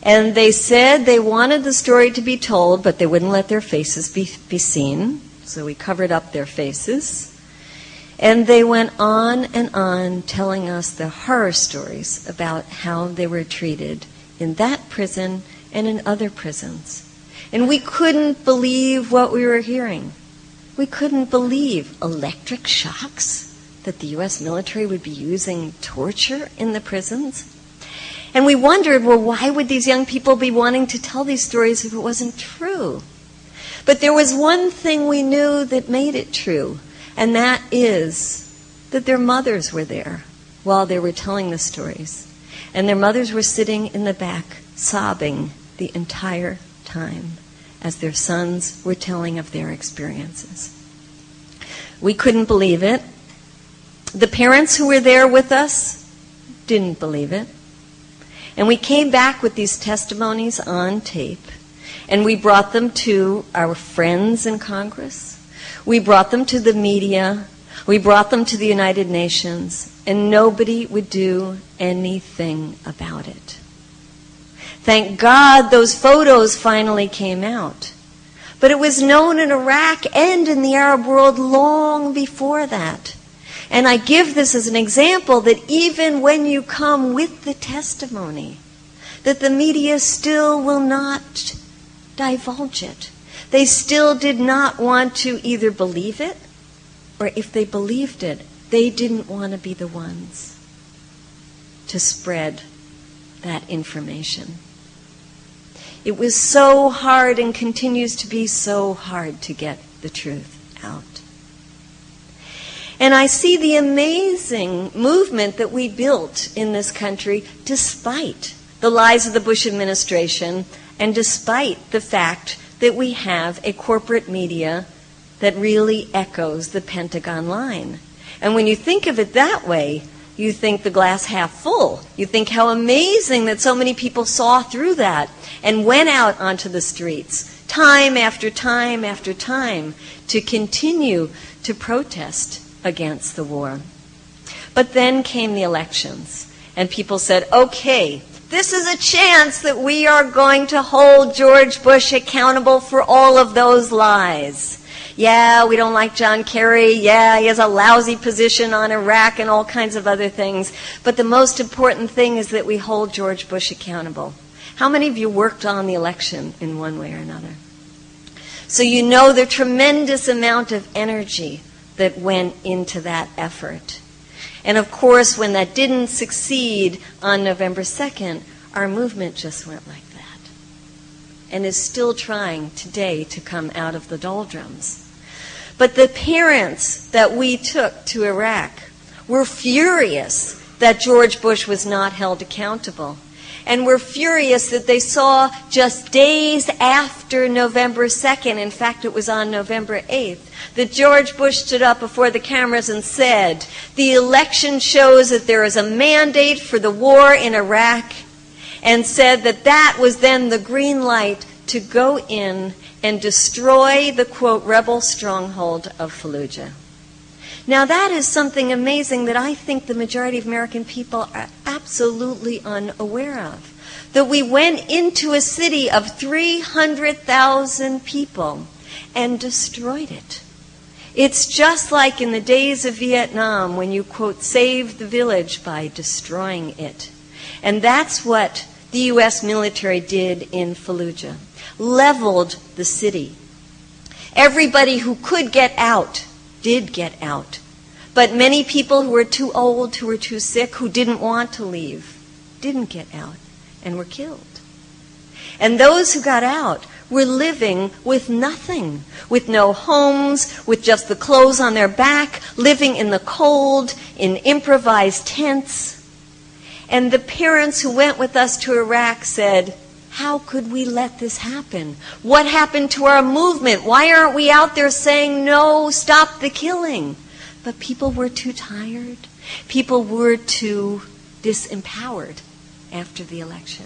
B: And they said they wanted the story to be told, but they wouldn't let their faces be seen. So we covered up their faces. And they went on and on telling us the horror stories about how they were treated in that prison and in other prisons. And we couldn't believe what we were hearing. We couldn't believe electric shocks, that the U.S. military would be using torture in the prisons. And we wondered, well, why would these young people be wanting to tell these stories if it wasn't true? But there was one thing we knew that made it true, and that is that their mothers were there while they were telling the stories. And their mothers were sitting in the back, sobbing the entire time as their sons were telling of their experiences. We couldn't believe it. The parents who were there with us didn't believe it. And we came back with these testimonies on tape, and we brought them to our friends in Congress. We brought them to the media. We brought them to the United Nations, and nobody would do anything about it. Thank God those photos finally came out. But it was known in Iraq and in the Arab world long before that. And I give this as an example that even when you come with the testimony, that the media still will not divulge it. They still did not want to either believe it, or if they believed it, they didn't want to be the ones to spread that information. It was so hard and continues to be so hard to get the truth out. And I see the amazing movement that we built in this country despite the lies of the Bush administration, and despite the fact that we have a corporate media that really echoes the Pentagon line. And when you think of it that way, you think the glass half full. You think how amazing that so many people saw through that and went out onto the streets time after time after time to continue to protest against the war. But then came the elections, and people said, okay, this is a chance that we are going to hold George Bush accountable for all of those lies. Yeah, we don't like John Kerry. Yeah, he has a lousy position on Iraq and all kinds of other things. But the most important thing is that we hold George Bush accountable. How many of you worked on the election in one way or another? So you know the tremendous amount of energy that went into that effort. And of course, when that didn't succeed on November 2nd, our movement just went like that and is still trying today to come out of the doldrums. But the parents that we took to Iraq were furious that George Bush was not held accountable, and were furious that they saw just days after November 2nd, in fact it was on November 8th, that George Bush stood up before the cameras and said, the election shows that there is a mandate for the war in Iraq, and said that that was then the green light to go in and destroy the, quote, rebel stronghold of Fallujah. Now that is something amazing that I think the majority of American people are absolutely unaware of. That we went into a city of 300,000 people and destroyed it. It's just like in the days of Vietnam when you, quote, saved the village by destroying it. And that's what the U.S. military did in Fallujah. Leveled the city. Everybody who could get out did get out. But many people who were too old, who were too sick, who didn't want to leave, didn't get out and were killed. And those who got out were living with nothing, with no homes, with just the clothes on their back, living in the cold, in improvised tents. And the parents who went with us to Iraq said, how could we let this happen? What happened to our movement? Why aren't we out there saying, no, stop the killing? But people were too tired. People were too disempowered after the election.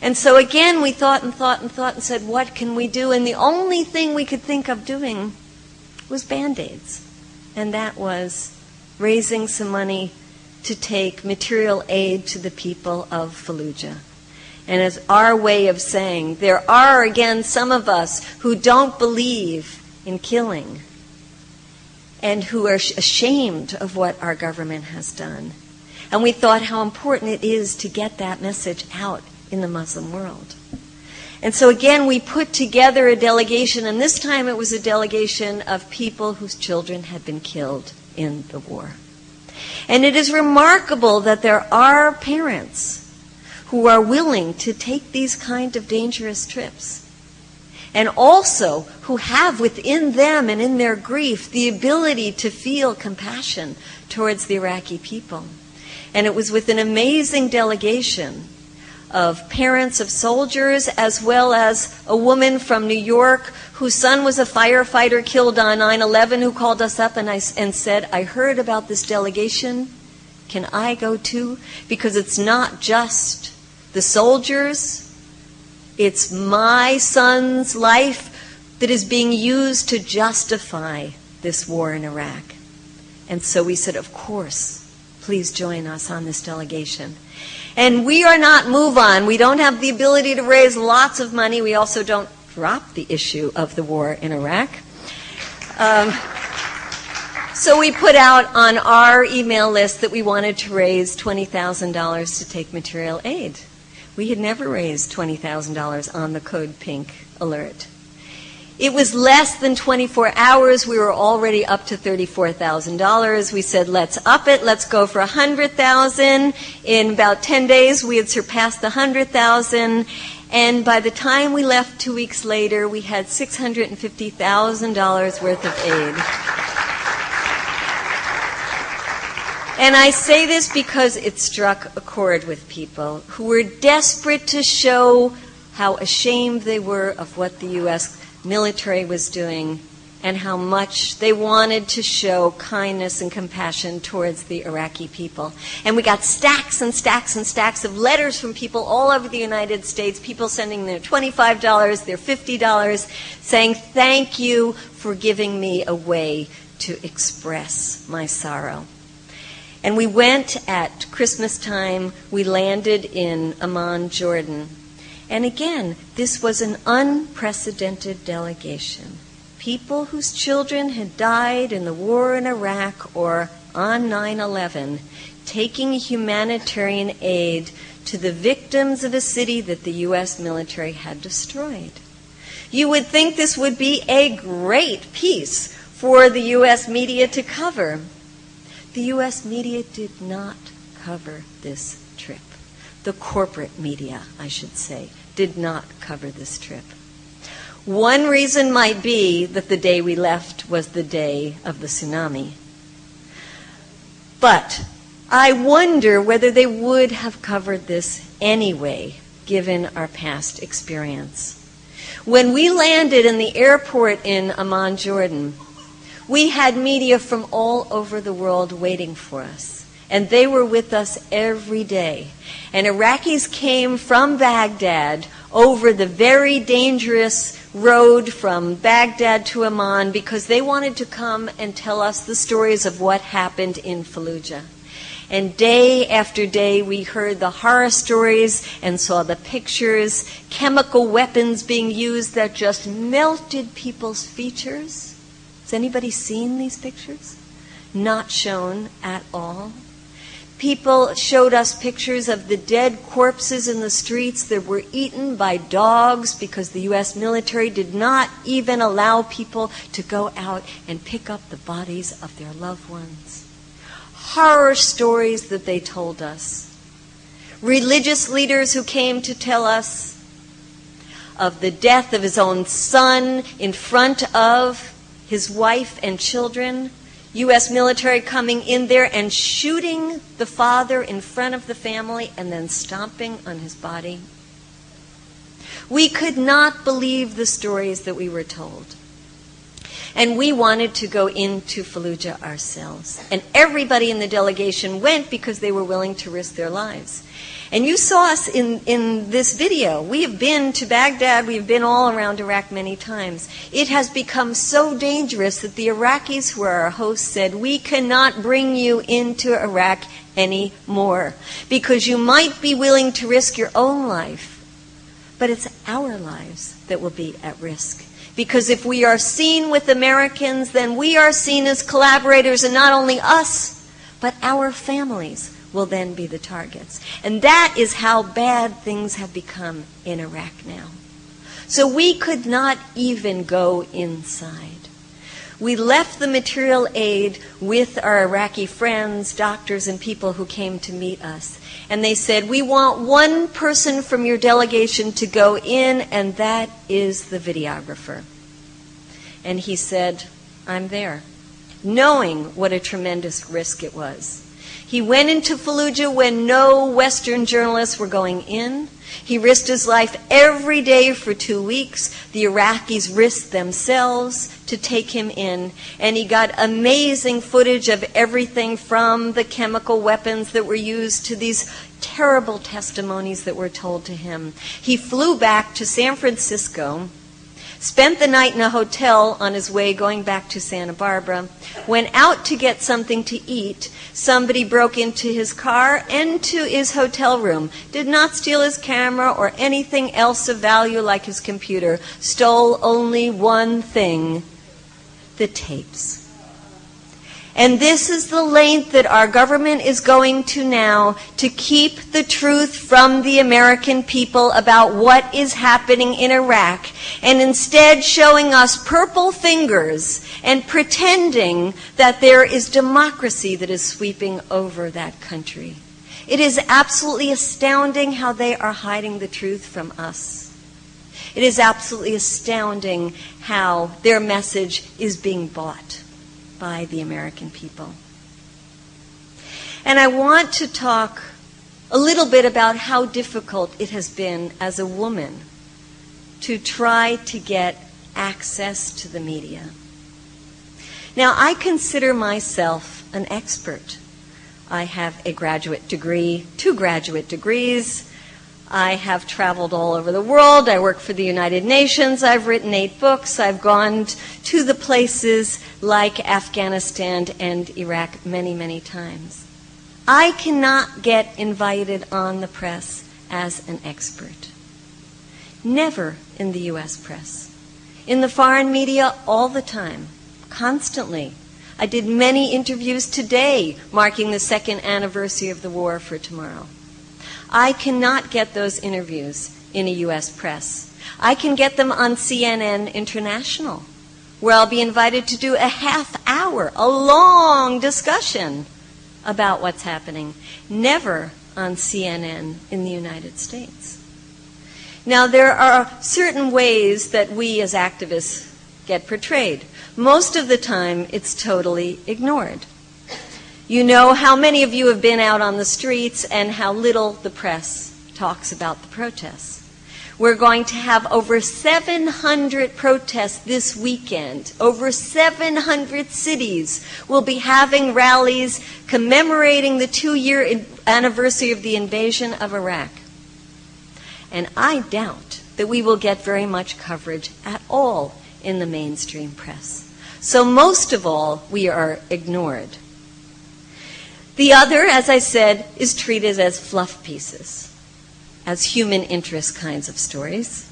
B: And so again, we thought and said, what can we do? And the only thing we could think of doing was Band-Aids. And that was raising some money to take material aid to the people of Fallujah. And as our way of saying, there are, again, some of us who don't believe in killing and who are ashamed of what our government has done. And we thought how important it is to get that message out in the Muslim world. And so again, we put together a delegation, and this time it was a delegation of people whose children had been killed in the war. And it is remarkable that there are parents who are willing to take these kind of dangerous trips, and also who have within them and in their grief the ability to feel compassion towards the Iraqi people. And it was with an amazing delegation of parents of soldiers, as well as a woman from New York whose son was a firefighter killed on 9/11, who called us up and said, I heard about this delegation. Can I go too? Because it's not just the soldiers, it's my son's life that is being used to justify this war in Iraq. And so we said, of course, please join us on this delegation. And we are not MoveOn. We don't have the ability to raise lots of money. We also don't drop the issue of the war in Iraq. So we put out on our email list that we wanted to raise $20,000 to take material aid. We had never raised $20,000 on the Code Pink alert. It was less than 24 hours. We were already up to $34,000. We said, let's up it. Let's go for $100,000. In about 10 days, we had surpassed the $100,000. And by the time we left 2 weeks later, we had $650,000 worth of aid. And I say this because it struck a chord with people who were desperate to show how ashamed they were of what the U.S. military was doing and how much they wanted to show kindness and compassion towards the Iraqi people. And we got stacks and stacks and stacks of letters from people all over the United States, people sending their $25, their $50, saying, thank you for giving me a way to express my sorrow. And we went at Christmas time, we landed in Amman, Jordan. And again, this was an unprecedented delegation. People whose children had died in the war in Iraq or on 9/11, taking humanitarian aid to the victims of a city that the U.S. military had destroyed. You would think this would be a great piece for the U.S. media to cover. The U.S. media did not cover this trip. The corporate media, I should say, did not cover this trip. One reason might be that the day we left was the day of the tsunami. But I wonder whether they would have covered this anyway, given our past experience. When we landed in the airport in Amman, Jordan, we had media from all over the world waiting for us, and they were with us every day. And Iraqis came from Baghdad over the very dangerous road from Baghdad to Amman because they wanted to come and tell us the stories of what happened in Fallujah. And day after day, we heard the horror stories and saw the pictures, chemical weapons being used that just melted people's features. Has anybody seen these pictures? Not shown at all. People showed us pictures of the dead corpses in the streets that were eaten by dogs because the U.S. military did not even allow people to go out and pick up the bodies of their loved ones. Horror stories that they told us. Religious leaders who came to tell us of the death of his own son in front of his wife and children, U.S. military coming in there and shooting the father in front of the family and then stomping on his body. We could not believe the stories that we were told. And we wanted to go into Fallujah ourselves. And everybody in the delegation went because they were willing to risk their lives. And you saw us in this video. We have been to Baghdad. We have been all around Iraq many times. It has become so dangerous that the Iraqis who are our hosts said, we cannot bring you into Iraq anymore because you might be willing to risk your own life, but it's our lives that will be at risk. Because if we are seen with Americans, then we are seen as collaborators, and not only us, but our families will then be the targets. And that is how bad things have become in Iraq now. So we could not even go inside. We left the material aid with our Iraqi friends, doctors, and people who came to meet us. And they said, we want one person from your delegation to go in, and that is the videographer. And he said, I'm there, knowing what a tremendous risk it was. He went into Fallujah when no Western journalists were going in. He risked his life every day for 2 weeks. The Iraqis risked themselves to take him in. And he got amazing footage of everything from the chemical weapons that were used to these terrible testimonies that were told to him. He flew back to San Francisco, spent the night in a hotel on his way going back to Santa Barbara, went out to get something to eat. Somebody broke into his car and to his hotel room, did not steal his camera or anything else of value like his computer, stole only one thing, the tapes. And this is the length that our government is going to now to keep the truth from the American people about what is happening in Iraq, and instead showing us purple fingers and pretending that there is democracy that is sweeping over that country. It is absolutely astounding how they are hiding the truth from us. It is absolutely astounding how their message is being bought by the American people. And I want to talk a little bit about how difficult it has been as a woman to try to get access to the media. Now, I consider myself an expert. I have a graduate degree, 2 graduate degrees. I have traveled all over the world. I work for the United Nations. I've written 8 books. I've gone to the places like Afghanistan and Iraq many, many times. I cannot get invited on the press as an expert. Never in the U.S. press. In the foreign media, all the time, constantly. I did many interviews today marking the 2nd anniversary of the war for tomorrow. I cannot get those interviews in a U.S. press. I can get them on CNN International, where I'll be invited to do a half hour, a long discussion about what's happening. Never on CNN in the United States. Now, there are certain ways that we as activists get portrayed. Most of the time, it's totally ignored. You know how many of you have been out on the streets and how little the press talks about the protests. We're going to have over 700 protests this weekend. Over 700 cities will be having rallies commemorating the 2-year anniversary of the invasion of Iraq. And I doubt that we will get very much coverage at all in the mainstream press. So most of all, we are ignored. The other, as I said, is treated as fluff pieces, as human interest kinds of stories.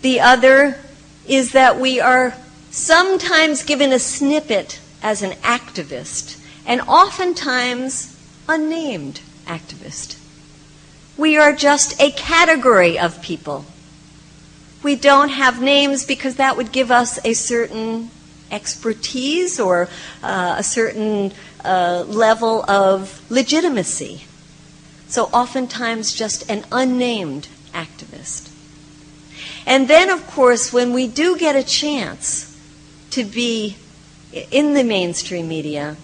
B: The other is that we are sometimes given a snippet as an activist, and oftentimes a named activist. We are just a category of people. We don't have names because that would give us a certain expertise or a certain level of legitimacy. So oftentimes just an unnamed activist. And then, of course, when we do get a chance to be in the mainstream media,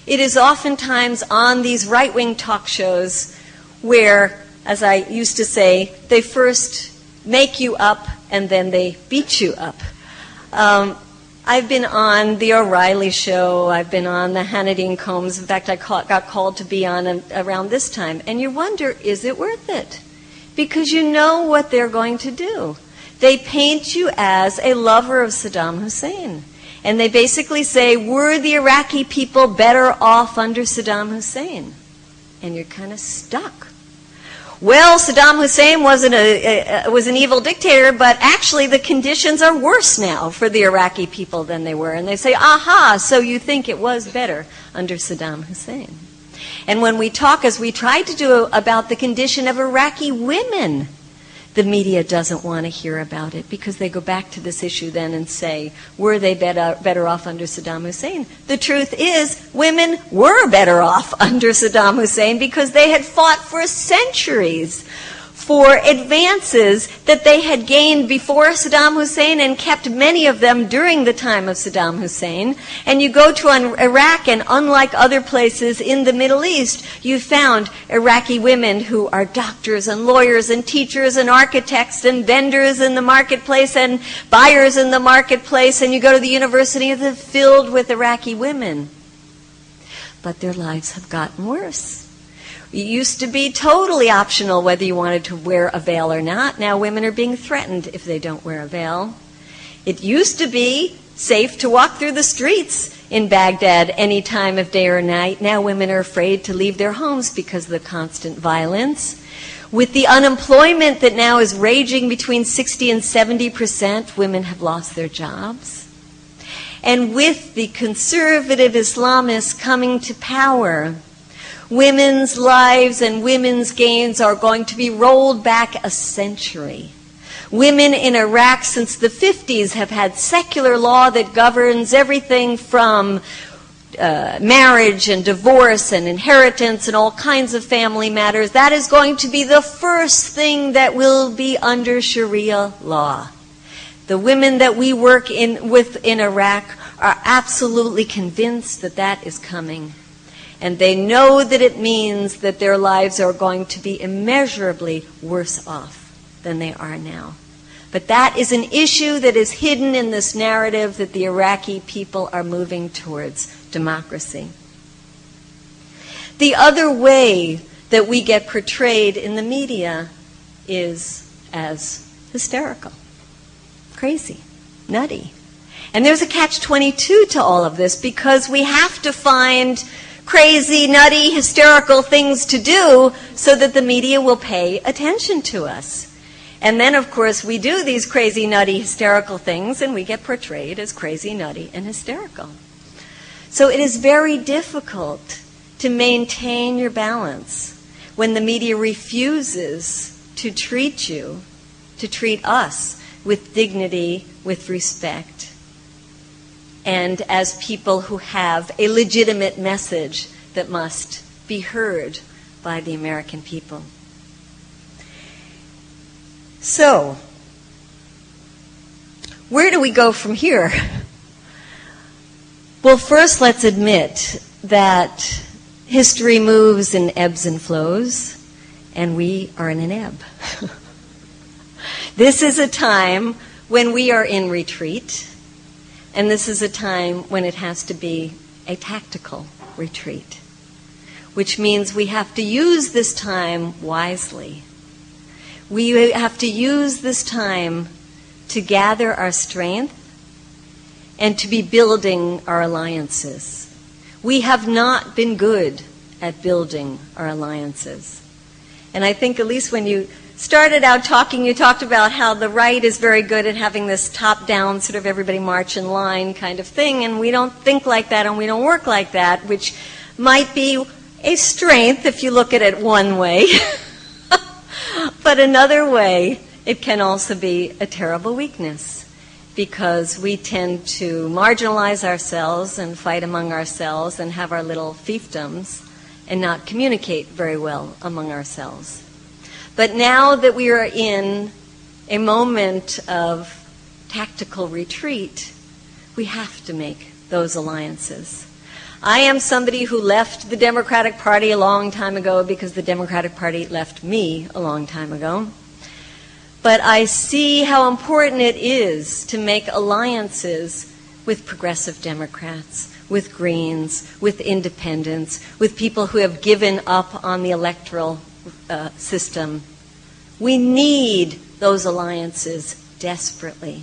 B: it is oftentimes on these right-wing talk shows where, as I used to say, they first make you up and then they beat you up. I've been on the O'Reilly show, I've been on the Hannity and Combs. In fact, I got called to be on around this time. And you wonder, is it worth it? Because you know what they're going to do. They paint you as a lover of Saddam Hussein. And they basically say, were the Iraqi people better off under Saddam Hussein? And you're kind of stuck. Well, Saddam Hussein was an evil dictator, but actually the conditions are worse now for the Iraqi people than they were. And they say, aha, so you think it was better under Saddam Hussein. And when we talk, as we tried to do, about the condition of Iraqi women, the media doesn't want to hear about it because they go back to this issue then and say, were they better off under Saddam Hussein? The truth is, women were better off under Saddam Hussein because they had fought for centuries for advances that they had gained before Saddam Hussein and kept many of them during the time of Saddam Hussein. And you go to Iraq, and unlike other places in the Middle East, you found Iraqi women who are doctors and lawyers and teachers and architects and vendors in the marketplace and buyers in the marketplace. And you go to the university, and they're filled with Iraqi women. But their lives have gotten worse. It used to be totally optional whether you wanted to wear a veil or not. Now women are being threatened if they don't wear a veil. It used to be safe to walk through the streets in Baghdad any time of day or night. Now women are afraid to leave their homes because of the constant violence. With the unemployment that now is raging between 60 and 70%, women have lost their jobs. And with the conservative Islamists coming to power, women's lives and women's gains are going to be rolled back a century. Women in Iraq since the 50s have had secular law that governs everything from marriage and divorce and inheritance and all kinds of family matters. That is going to be the first thing that will be under Sharia law. The women that we work with in Iraq are absolutely convinced that that is coming. And they know that it means that their lives are going to be immeasurably worse off than they are now. But that is an issue that is hidden in this narrative that the Iraqi people are moving towards democracy. The other way that we get portrayed in the media is as hysterical, crazy, nutty. And there's a catch-22 to all of this, because we have to find crazy, nutty, hysterical things to do so that the media will pay attention to us. And then, of course, we do these crazy, nutty, hysterical things, and we get portrayed as crazy, nutty, and hysterical. So it is very difficult to maintain your balance when the media refuses to treat you, to treat us with dignity, with respect, and as people who have a legitimate message that must be heard by the American people. So, where do we go from here? Well, first let's admit that history moves in ebbs and flows, and we are in an ebb. This is a time when we are in retreat, and this is a time when it has to be a tactical retreat, which means we have to use this time wisely. We have to use this time to gather our strength and to be building our alliances. We have not been good at building our alliances. And I think, at least when you started out talking, you talked about how the right is very good at having this top-down, sort of everybody march in line kind of thing, and we don't think like that and we don't work like that, which might be a strength if you look at it one way. But another way, it can also be a terrible weakness, because we tend to marginalize ourselves and fight among ourselves and have our little fiefdoms and not communicate very well among ourselves. But now that we are in a moment of tactical retreat, we have to make those alliances. I am somebody who left the Democratic Party a long time ago because the Democratic Party left me a long time ago. But I see how important it is to make alliances with progressive Democrats, with Greens, with independents, with people who have given up on the electoral system. We need those alliances desperately.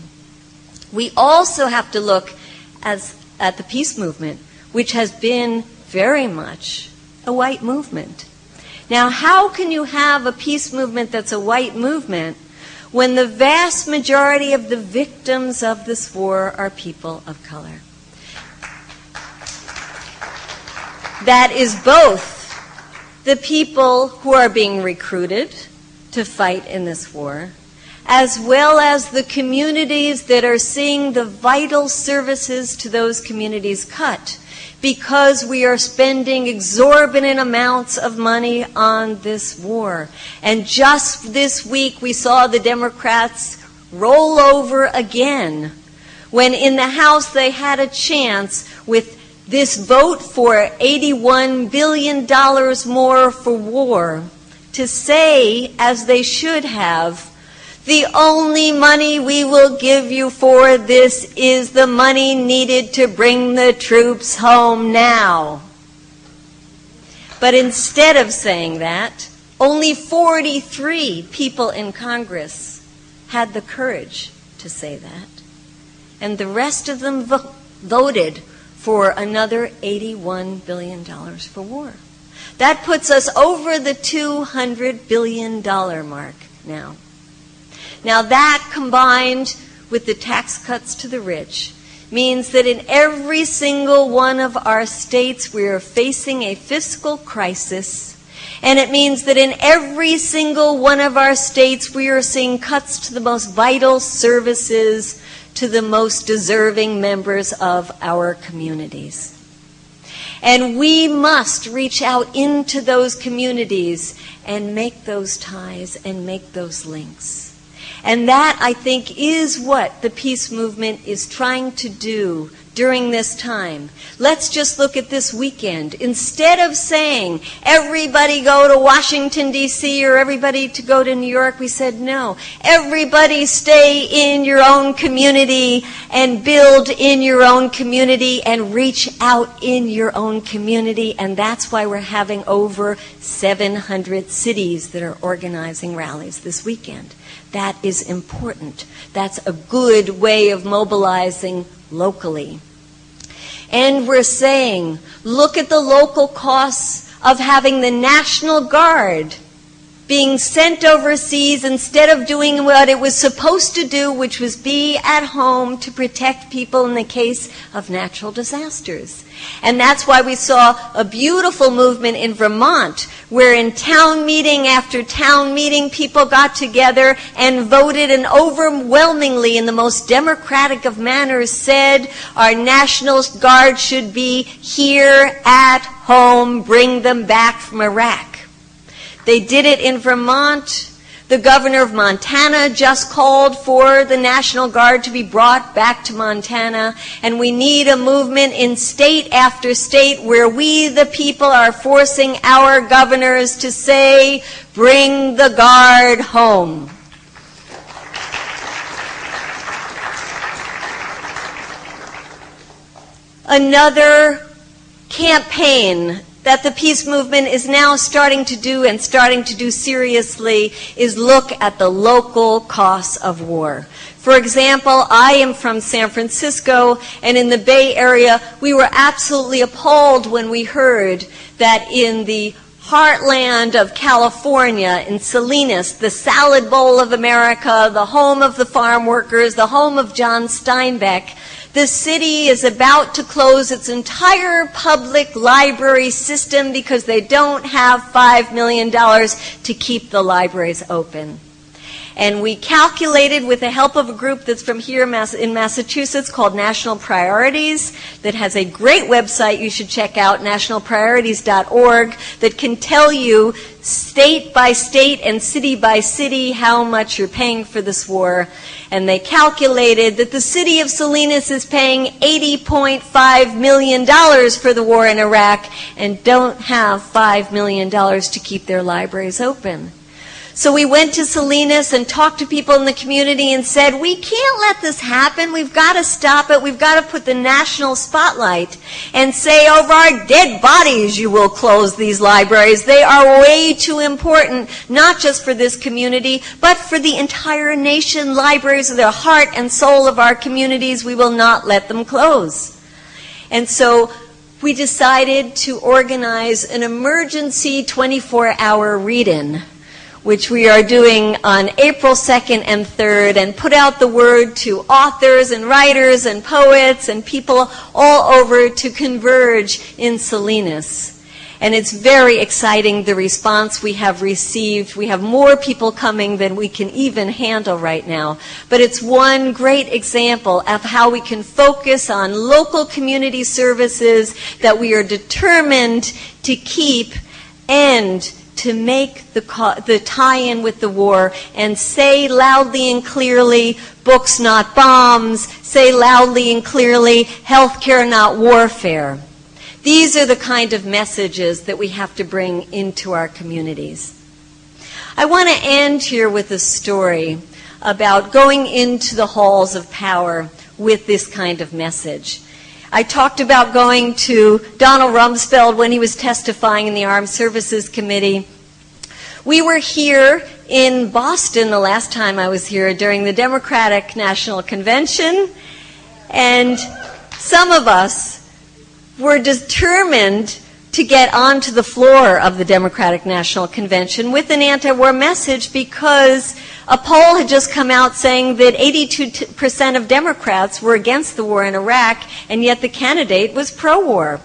B: We also have to look at the peace movement, which has been very much a white movement. Now, how can you have a peace movement that's a white movement when the vast majority of the victims of this war are people of color? That is both the people who are being recruited to fight in this war, as well as the communities that are seeing the vital services to those communities cut, because we are spending exorbitant amounts of money on this war. And just this week we saw the Democrats roll over again when in the House they had a chance with this vote for $81 billion more for war to say, as they should have, the only money we will give you for this is the money needed to bring the troops home now. But instead of saying that, only 43 people in Congress had the courage to say that. And the rest of them voted for another $81 billion for war. That puts us over the $200 billion mark now. Now that, combined with the tax cuts to the rich, means that in every single one of our states we are facing a fiscal crisis, and it means that in every single one of our states we are seeing cuts to the most vital services to the most deserving members of our communities. And we must reach out into those communities and make those ties and make those links. And that, I think, is what the peace movement is trying to do during this time. Let's just look at this weekend. Instead of saying, everybody go to Washington, D.C., or everybody to go to New York, we said, no. Everybody stay in your own community and build in your own community and reach out in your own community. And that's why we're having over 700 cities that are organizing rallies this weekend. That is important. That's a good way of mobilizing locally. And we're saying, look at the local costs of having the National Guard being sent overseas instead of doing what it was supposed to do, which was be at home to protect people in the case of natural disasters. And that's why we saw a beautiful movement in Vermont, where in town meeting after town meeting, people got together and voted, and overwhelmingly, in the most democratic of manners, said our National Guard should be here at home, bring them back from Iraq. They did it in Vermont. The governor of Montana just called for the National Guard to be brought back to Montana. And we need a movement in state after state where we, the people, are forcing our governors to say, bring the Guard home. Another campaign that the peace movement is now starting to do seriously is look at the local costs of war. For example, I am from San Francisco, and in the Bay Area, we were absolutely appalled when we heard that in the heartland of California, in Salinas, the salad bowl of America, the home of the farm workers, the home of John Steinbeck, the city is about to close its entire public library system because they don't have $5 million to keep the libraries open. And we calculated, with the help of a group that's from here in Massachusetts called National Priorities, that has a great website you should check out, nationalpriorities.org, that can tell you state by state and city by city how much you're paying for this war. And they calculated that the city of Salinas is paying $80.5 million for the war in Iraq and don't have $5 million to keep their libraries open. So we went to Salinas and talked to people in the community and said, we can't let this happen. We've got to stop it. We've got to put the national spotlight and say, over our dead bodies you will close these libraries. They are way too important, not just for this community, but for the entire nation. Libraries are the heart and soul of our communities. We will not let them close. And so we decided to organize an emergency 24-hour read-in, which we are doing on April 2nd and 3rd, and put out the word to authors and writers and poets and people all over to converge in Salinas. And it's very exciting, the response we have received. We have more people coming than we can even handle right now. But it's one great example of how we can focus on local community services that we are determined to keep and to make the tie-in with the war, and say loudly and clearly, books not bombs, say loudly and clearly, healthcare not warfare. These are the kind of messages that we have to bring into our communities. I want to end here with a story about going into the halls of power with this kind of message. I talked about going to Donald Rumsfeld when he was testifying in the Armed Services Committee. We were here in Boston the last time I was here during the Democratic National Convention, and some of us were determined to get onto the floor of the Democratic National Convention with an anti-war message, because a poll had just come out saying that 82% of Democrats were against the war in Iraq, and yet the candidate was pro-war.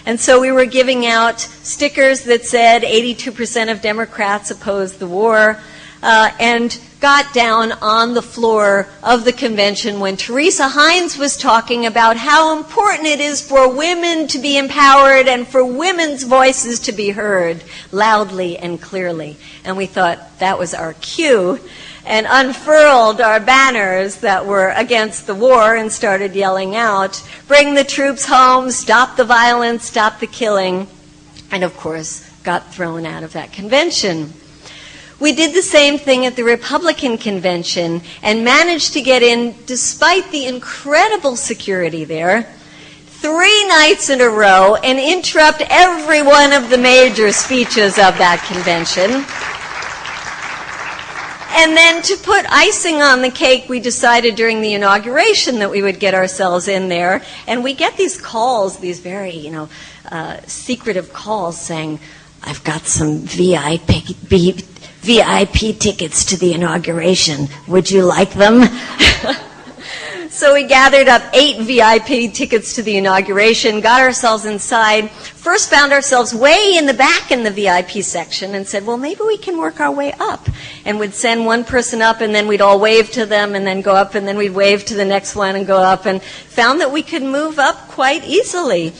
B: And so we were giving out stickers that said 82% of Democrats oppose the war, and got down on the floor of the convention when Teresa Heinz was talking about how important it is for women to be empowered and for women's voices to be heard loudly and clearly. And we thought that was our cue and unfurled our banners that were against the war and started yelling out, "Bring the troops home, stop the violence, stop the killing," and of course got thrown out of that convention. We did the same thing at the Republican convention and managed to get in, despite the incredible security there, 3 nights in a row and interrupt every one of the major speeches of that convention. And then to put icing on the cake, we decided during the inauguration that we would get ourselves in there. And we get these calls, these very, secretive calls saying, "I've got some VIP tickets to the inauguration. Would you like them?" So we gathered up 8 VIP tickets to the inauguration, got ourselves inside, first found ourselves way in the back in the VIP section and said, well, maybe we can work our way up. And we'd send one person up and then we'd all wave to them and then go up and then we'd wave to the next one and go up, and found that we could move up quite easily.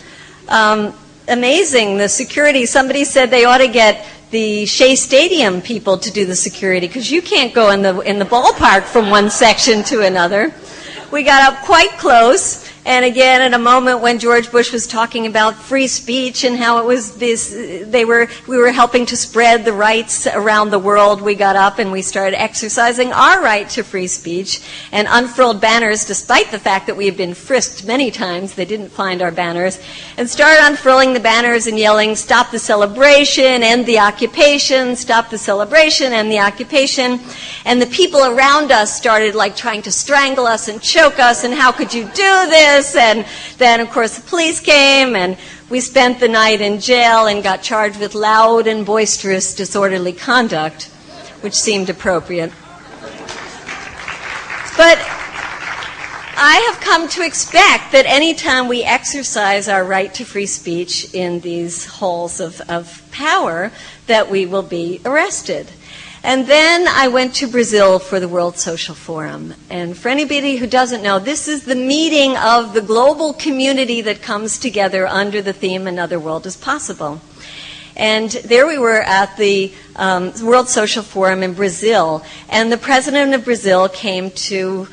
B: Amazing, the security. Somebody said they ought to get the Shea Stadium people to do the security because you can't go in the ballpark from one section to another. We got up quite close, and again, at a moment when George Bush was talking about free speech and how it was we were helping to spread the rights around the world, we got up and we started exercising our right to free speech and unfurled banners, despite the fact that we had been frisked many times. They didn't find our banners, and started unfurling the banners and yelling, "Stop the celebration, end the occupation, stop the celebration, end the occupation." And the people around us started trying to strangle us and choke us, and how could you do this? And then, of course, the police came, and we spent the night in jail and got charged with loud and boisterous disorderly conduct, which seemed appropriate. But I have come to expect that any time we exercise our right to free speech in these halls of power, that we will be arrested. And then I went to Brazil for the World Social Forum. And for anybody who doesn't know, this is the meeting of the global community that comes together under the theme "Another World is Possible." And there we were at the World Social Forum in Brazil, and the president of Brazil came to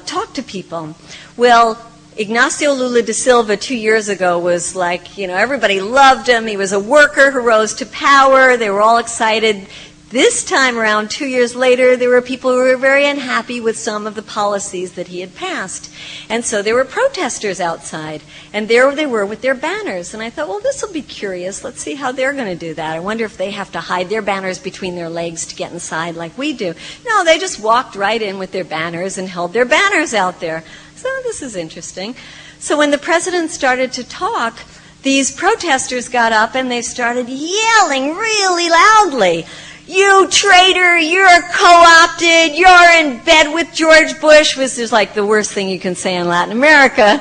B: talk to people. Well, Ignacio Lula da Silva 2 years ago was everybody loved him. He was a worker who rose to power. They were all excited. This time around, 2 years later, there were people who were very unhappy with some of the policies that he had passed. And so there were protesters outside, and there they were with their banners. And I thought, well, this will be curious. Let's see how they're going to do that. I wonder if they have to hide their banners between their legs to get inside like we do. No, they just walked right in with their banners and held their banners out there. So this is interesting. So when the president started to talk, these protesters got up and they started yelling really loudly. "You traitor, you're co-opted, you're in bed with George Bush," which is the worst thing you can say in Latin America.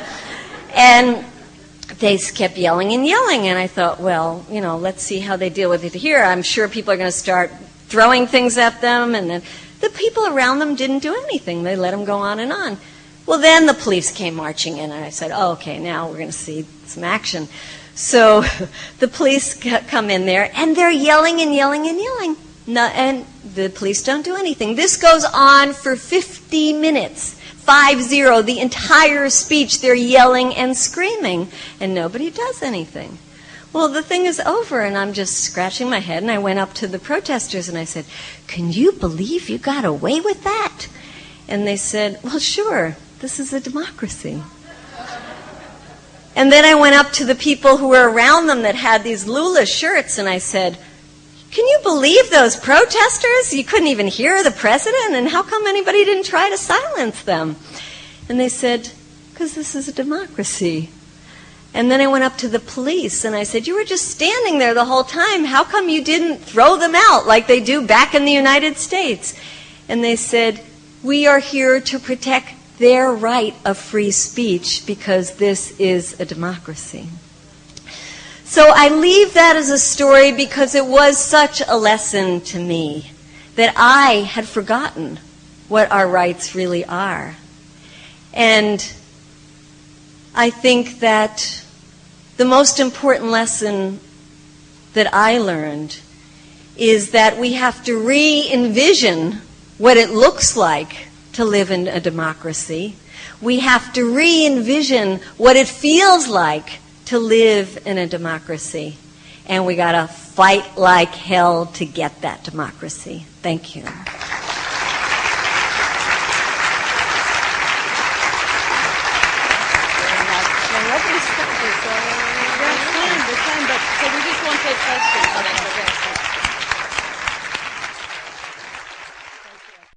B: And they kept yelling and yelling, and I thought, well, let's see how they deal with it here. I'm sure people are going to start throwing things at them, and then the people around them didn't do anything. They let them go on and on. Well, then the police came marching in, and I said, oh, okay, now we're going to see some action. So the police come in there, and they're yelling and yelling and yelling. No, and the police don't do anything. This goes on for 50 minutes, 50, the entire speech. They're yelling and screaming, and nobody does anything. Well, the thing is over, and I'm just scratching my head, and I went up to the protesters, and I said, "Can you believe you got away with that?" And they said, "Well, sure, this is a democracy." And then I went up to the people who were around them that had these Lula shirts, and I said, "Can you believe those protesters? You couldn't even hear the president, and how come anybody didn't try to silence them?" And they said, "Because this is a democracy." And then I went up to the police, and I said, "You were just standing there the whole time. How come you didn't throw them out like they do back in the United States?" And they said, "We are here to protect their right of free speech because this is a democracy." So I leave that as a story because it was such a lesson to me that I had forgotten what our rights really are. And I think that the most important lesson that I learned is that we have to re-envision what it looks like to live in a democracy. We have to re-envision what it feels like to live in a democracy. And we got to fight like hell to get that democracy. Thank you.
A: Let me stop this.